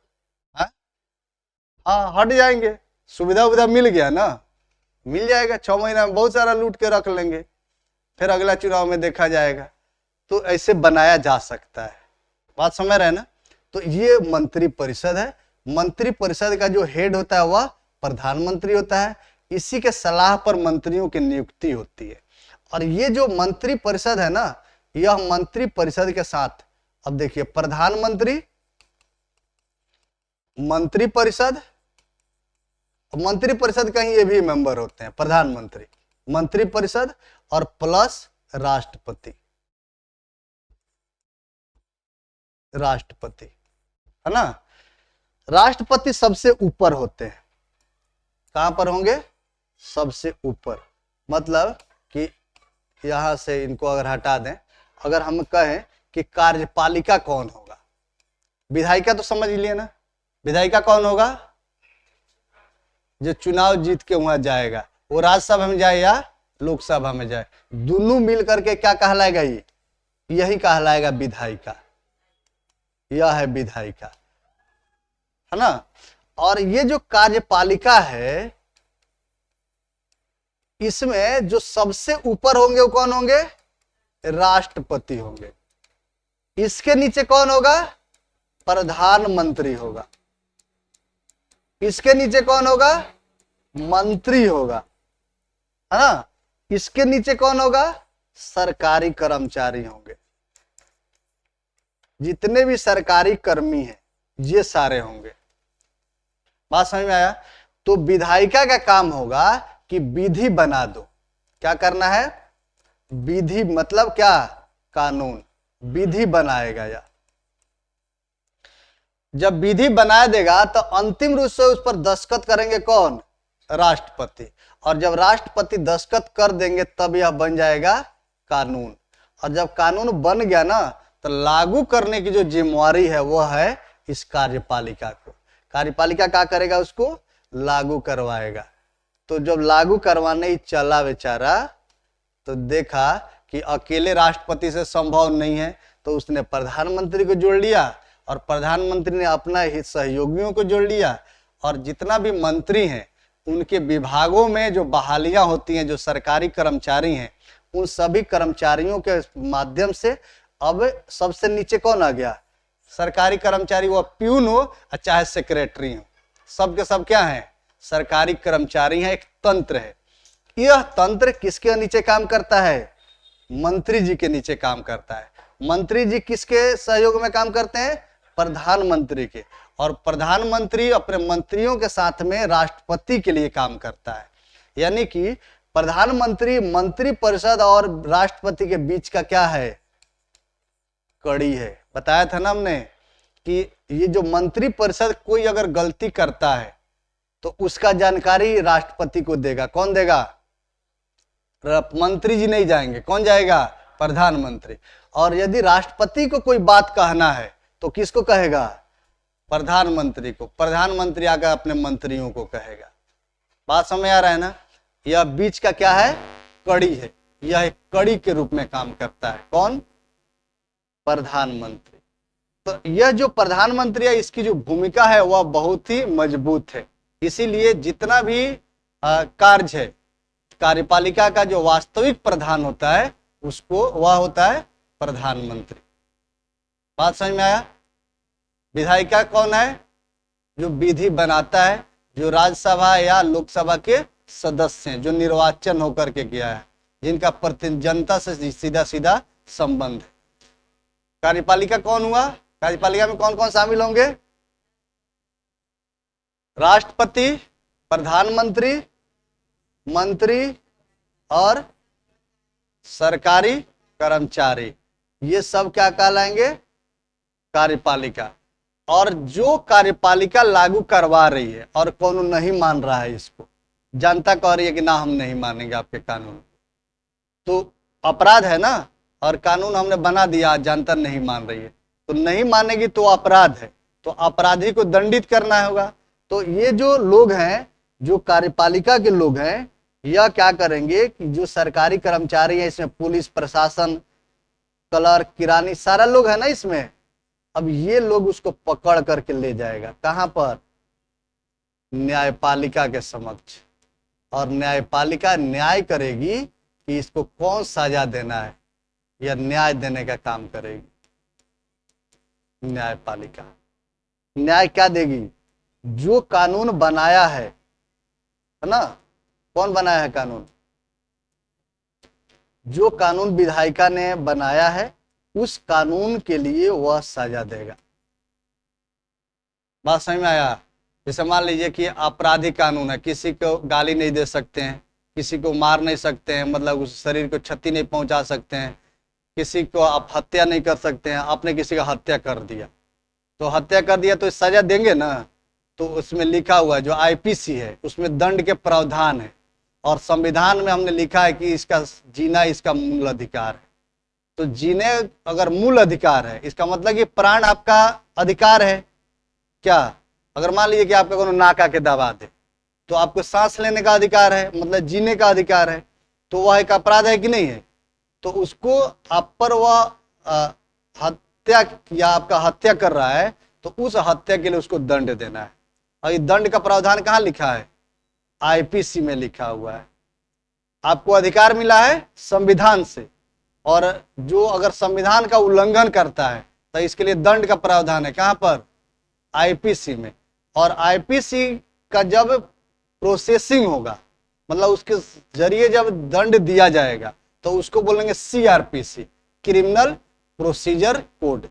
हाँ हट जाएंगे। सुविधा उविधा मिल गया ना, मिल जाएगा। 6 महीना में बहुत सारा लूट के रख लेंगे, फिर अगला चुनाव में देखा जाएगा। तो ऐसे बनाया जा सकता है, बात समझ रहे हैं ना। तो ये मंत्री परिषद है। मंत्री परिषद का जो हेड होता है वह प्रधानमंत्री होता है। इसी के सलाह पर मंत्रियों की नियुक्ति होती है। और ये जो मंत्री परिषद है ना, यह मंत्री परिषद के साथ, अब देखिए प्रधानमंत्री, मंत्री परिषद, मंत्री परिषद का ही ये भी मेंबर होते हैं, प्रधानमंत्री, मंत्री परिषद और प्लस राष्ट्रपति, राष्ट्रपति है ना। राष्ट्रपति सबसे ऊपर होते हैं। कहां पर होंगे? सबसे ऊपर। मतलब कि यहां से इनको अगर हटा दें, अगर हम कहें कि कार्यपालिका कौन होगा, विधायिका तो समझ लिए ना, विधायिका कौन होगा? जो चुनाव जीत के वहां जाएगा, वो राज्यसभा में जाए या लोकसभा में जाए, दोनों मिल करके क्या कहलाएगा? ये यही कहलाएगा विधायिका। यह है विधायिका, है ना। और ये जो कार्यपालिका है, इसमें जो सबसे ऊपर होंगे वो कौन होंगे? राष्ट्रपति होंगे। इसके नीचे कौन होगा? प्रधानमंत्री होगा। इसके नीचे कौन होगा? मंत्री होगा, है ना। इसके नीचे कौन होगा? सरकारी कर्मचारी होंगे। जितने भी सरकारी कर्मी हैं ये सारे होंगे। बात समझ में आया? तो विधायिका का काम होगा कि विधि बना दो। क्या करना है? विधि मतलब क्या? कानून, विधि बनाएगा। या जब विधि बना देगा तो अंतिम रूप से उस पर दस्तखत करेंगे कौन? राष्ट्रपति। और जब राष्ट्रपति दस्तखत कर देंगे तब यह बन जाएगा कानून। और जब कानून बन गया ना, तो लागू करने की जो जिम्मेवारी है वो है इस कार्यपालिका को। कार्यपालिका क्या करेगा? उसको लागू करवाएगा। तो जब लागू करवाने ही चला बेचारा, तो देखा कि अकेले राष्ट्रपति से संभव नहीं है, तो उसने प्रधानमंत्री को जोड़ लिया और प्रधानमंत्री ने अपना ही सहयोगियों को जोड़ लिया। और जितना भी मंत्री हैं उनके विभागों में जो बहालियां होती हैं, जो सरकारी कर्मचारी हैं, उन सभी कर्मचारियों के माध्यम से अब सबसे नीचे कौन आ गया? सरकारी कर्मचारी, वो प्यून हो चाहे सेक्रेटरी हो, सब के सब क्या है? सरकारी कर्मचारी हैं। एक तंत्र है। यह तंत्र किसके नीचे काम करता है? मंत्री जी के नीचे काम करता है। मंत्री जी किसके सहयोग में काम करते हैं? प्रधानमंत्री के। और प्रधानमंत्री अपने मंत्रियों के साथ में राष्ट्रपति के लिए काम करता है। यानी कि प्रधानमंत्री मंत्री परिषद और राष्ट्रपति के बीच का क्या है? कड़ी है। बताया था ना हमने कि ये जो मंत्री परिषद कोई अगर गलती करता है तो उसका जानकारी राष्ट्रपति को देगा। कौन देगा? मंत्री जी नहीं जाएंगे। कौन जाएगा? प्रधानमंत्री। और यदि राष्ट्रपति को कोई बात कहना है तो किसको कहेगा? प्रधानमंत्री को। प्रधानमंत्री आकर अपने मंत्रियों को कहेगा। बात समझ आ रहा है ना। यह बीच का क्या है? कड़ी है। यह एक कड़ी के रूप में काम करता है। कौन? प्रधानमंत्री। तो यह जो प्रधानमंत्री है, इसकी जो भूमिका है वह बहुत ही मजबूत है। इसीलिए जितना भी कार्य है, कार्यपालिका का जो वास्तविक प्रधान होता है उसको वह होता है प्रधानमंत्री। बात समझ में आया? विधायिका कौन है? जो विधि बनाता है, जो राज्यसभा या लोकसभा के सदस्य हैं, जो निर्वाचन होकर के गया है, जिनका जनता से सीधा सीधा संबंध है। कार्यपालिका कौन हुआ? कार्यपालिका में कौन कौन शामिल होंगे? राष्ट्रपति, प्रधानमंत्री, मंत्री और सरकारी कर्मचारी। ये सब क्या कहलाएंगे? कार्यपालिका। और जो कार्यपालिका लागू करवा रही है और कौन नहीं मान रहा है, इसको जनता कह रही है कि ना हम नहीं मानेंगे आपके कानून, तो अपराध है ना, और कानून हमने बना दिया, जनता नहीं मान रही है, तो नहीं मानेगी तो अपराध है, तो अपराधी को दंडित करना होगा। तो ये जो लोग हैं, जो कार्यपालिका के लोग हैं, यह क्या करेंगे कि जो सरकारी कर्मचारी हैं, इसमें पुलिस प्रशासन, क्लर्क, किरानी, सारा लोग है ना इसमें, अब ये लोग उसको पकड़ करके ले जाएगा कहां पर, न्यायपालिका के समक्ष, और न्यायपालिका न्याय करेगी कि इसको कौन सजा देना है, या न्याय देने का काम करेगी। न्यायपालिका न्याय क्या देगी, जो कानून बनाया है ना, कौन बनाया है कानून, जो कानून विधायिका ने बनाया है, उस कानून के लिए वह सजा देगा। बात समझ में आया। जैसे मान लीजिए कि आपराधिक कानून है, किसी को गाली नहीं दे सकते हैं, किसी को मार नहीं सकते हैं, मतलब उस शरीर को क्षति नहीं पहुंचा सकते हैं, किसी को आप हत्या नहीं कर सकते हैं, आपने किसी का हत्या कर दिया, तो हत्या कर दिया तो सजा देंगे ना। तो उसमें लिखा हुआ है, जो आईपीसी है उसमें दंड के प्रावधान है, और संविधान में हमने लिखा है कि इसका जीना इसका मूल अधिकार है। तो जीने अगर मूल अधिकार है, इसका मतलब कि प्राण आपका अधिकार है क्या। अगर मान लीजिए कि आपका कोनो नाका के दबा दे, तो आपको सांस लेने का अधिकार है, मतलब जीने का अधिकार है, तो वह एक अपराध है कि नहीं है। तो उसको आप पर वह हत्या या आपका हत्या कर रहा है, तो उस हत्या के लिए उसको दंड देना है। और ये दंड का प्रावधान कहाँ लिखा है, आईपीसी में लिखा हुआ है। आपको अधिकार मिला है संविधान से, और जो अगर संविधान का उल्लंघन करता है तो इसके लिए दंड का प्रावधान है कहां पर, आईपीसी में। और आईपीसी का जब प्रोसेसिंग होगा, मतलब उसके जरिए जब दंड दिया जाएगा, तो उसको बोलेंगे सीआरपीसी, क्रिमिनल प्रोसीजर कोड।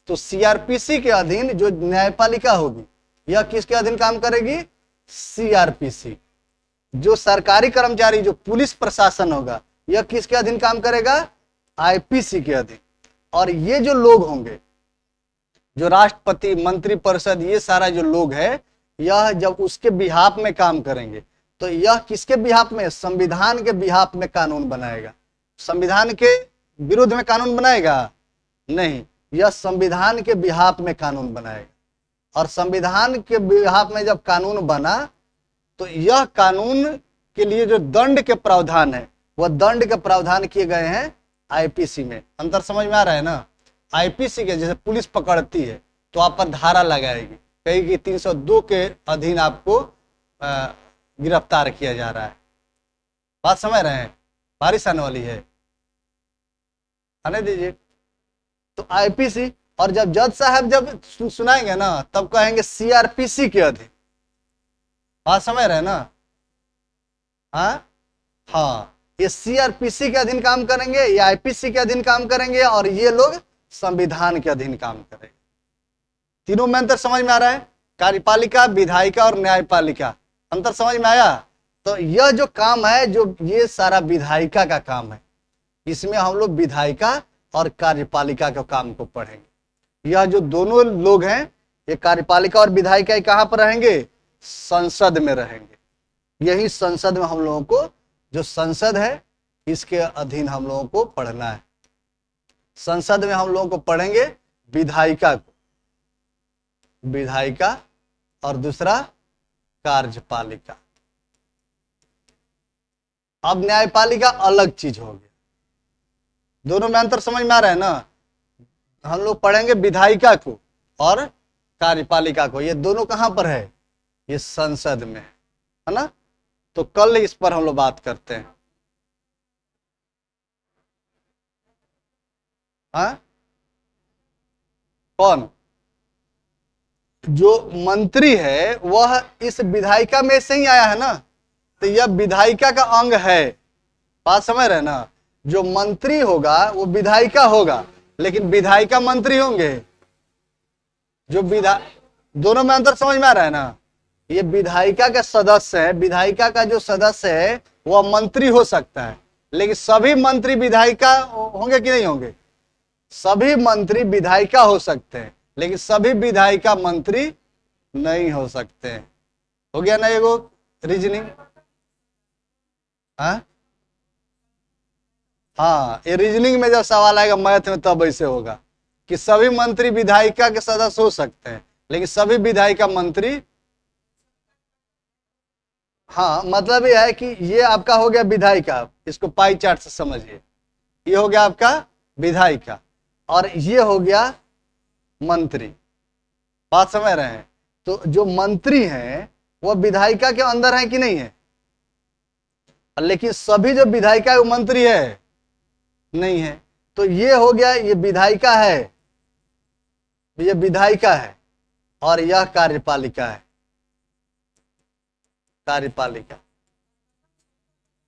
तो सीआरपीसी के अधीन जो न्यायपालिका होगी, यह किसके अधीन काम करेगी, सीआरपीसी। जो सरकारी कर्मचारी, जो पुलिस प्रशासन होगा, यह किसके अधीन काम करेगा, आईपीसी के अधीन। और ये जो लोग होंगे, जो राष्ट्रपति, मंत्री परिषद, ये सारा जो लोग है, यह जब उसके बिहाफ में काम करेंगे, तो यह किसके बिहाफ में, संविधान के बिहाफ में कानून बनाएगा। संविधान के विरुद्ध में कानून बनाएगा नहीं, यह संविधान के बिहाफ में कानून बनाएगा। और संविधान के बिहाफ में जब कानून बना, तो यह कानून के लिए जो दंड के प्रावधान है, वह दंड के प्रावधान किए गए हैं आईपीसी में। अंतर समझ में आ रहा है ना। आईपीसी के जैसे पुलिस पकड़ती है तो आप पर धारा लगाएगी, कहेगी 302 के अधीन आपको गिरफ्तार किया जा रहा है। बात समझ रहे हैं, बारिश आने वाली है, आने दीजिए। तो आईपीसी, और जब जज साहब जब सुनाएंगे ना, तब कहेंगे सीआरपीसी के अधीन। बात समझ रहे हैं ना। हाँ, ये सीआरपीसी के अधीन काम करेंगे, ये आईपीसी के अधीन काम करेंगे, और ये लोग संविधान के अधीन काम करेंगे। तीनों में अंतर समझ में आ रहा है, कार्यपालिका, विधायिका और न्यायपालिका। अंतर समझ में आया। तो यह जो काम है, जो ये सारा विधायिका का काम है, इसमें हम लोग विधायिका और कार्यपालिका के काम को पढ़ेंगे। यह जो दोनों लोग हैं, ये कार्यपालिका और विधायिका कहां पर रहेंगे, संसद में रहेंगे। यही संसद में हम लोगों को, जो संसद है, इसके अधीन हम लोगों को पढ़ना है। संसद में हम लोगों को पढ़ेंगे विधायिका को, विधायिका, और दूसरा कार्यपालिका। अब न्यायपालिका अलग चीज हो गया। दोनों में अंतर समझ में आ रहा है ना। हम लोग पढ़ेंगे विधायिका को और कार्यपालिका को। ये दोनों कहां पर है, ये संसद में है ना। तो कल इस पर हम लोग बात करते हैं। हाँ, कौन, जो मंत्री है वह इस विधायिका में से ही आया है ना, तो यह विधायिका का अंग है। बात समझ रहे ना। जो मंत्री होगा वो विधायिका होगा, लेकिन विधायिका मंत्री होंगे। जो दोनों में अंतर समझ में आ रहा है ना। ये विधायिका का सदस्य है, विधायिका का जो सदस्य है वह मंत्री हो सकता है, लेकिन सभी मंत्री विधायिका होंगे कि नहीं होंगे। सभी मंत्री विधायिका हो सकते हैं, लेकिन सभी विधायिका मंत्री नहीं हो सकते हैं। हो गया ना एगो रीजनिंग। हाँ, हाँ, ये रीजनिंग में जब सवाल आएगा मैथ में तब ऐसे होगा कि सभी मंत्री विधायिका के सदस्य हो सकते हैं, लेकिन सभी विधायिका मंत्री। हाँ, मतलब ये है कि ये आपका हो गया विधायिका, इसको पाई चार्ट से समझिए। ये हो गया आपका विधायिका और ये हो गया मंत्री। बात समझ रहे हैं? तो जो मंत्री हैं वो विधायिका के अंदर है कि नहीं है? लेकिन सभी जो विधायिका है वो मंत्री है नहीं है। तो ये हो गया, ये विधायिका है, ये विधायिका है और यह कार्यपालिका है। कार्यपालिका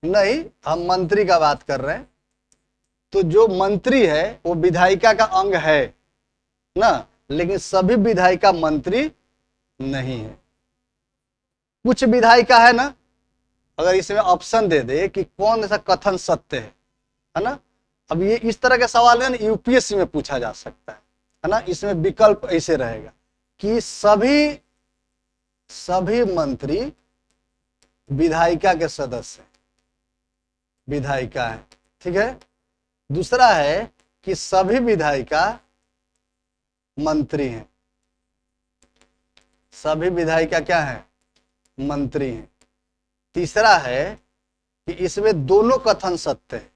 नहीं, हम मंत्री का बात कर रहे हैं। तो जो मंत्री है वो विधायिका का अंग है ना, लेकिन सभी विधायिका मंत्री नहीं है। कुछ विधायिका है ना, अगर इसमें ऑप्शन दे दे कि कौन सा कथन सत्य है ना। अब ये इस तरह के सवाल है ना, यूपीएससी में पूछा जा सकता है ना। इसमें विकल्प ऐसे रहेगा कि सभी मंत्री विधायिका के सदस्य हैं, विधायिका है, ठीक है। दूसरा है कि सभी विधायिका मंत्री हैं, सभी विधायिका क्या है? मंत्री हैं। तीसरा है कि इसमें दोनों कथन सत्य है।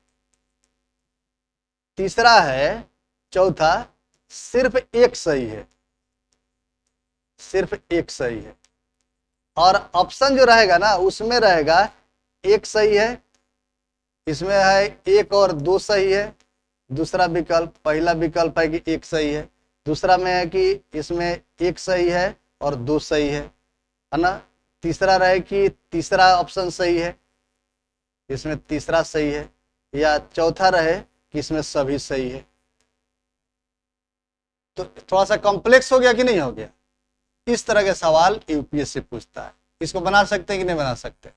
तीसरा है, चौथा सिर्फ एक सही है, सिर्फ एक सही है। और ऑप्शन जो रहेगा ना उसमें रहेगा एक सही है, इसमें है एक और दो सही है। दूसरा विकल्प, पहला विकल्प है कि एक सही है, दूसरा में है कि इसमें एक सही है और दो सही है ना। तीसरा रहे कि तीसरा ऑप्शन सही है, इसमें तीसरा सही है, या चौथा रहे कि इसमें सभी सही है। तो थोड़ा सा कॉम्प्लेक्स हो गया कि नहीं हो गया? इस तरह के सवाल यूपीएससी पूछता है। इसको बना सकते हैं कि नहीं बना सकते?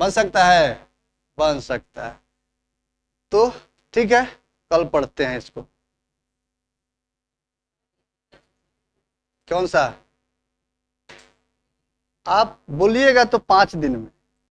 बन सकता है, बन सकता है। तो ठीक है, कल पढ़ते हैं इसको। कौन सा? आप बोलिएगा तो 5 दिन में।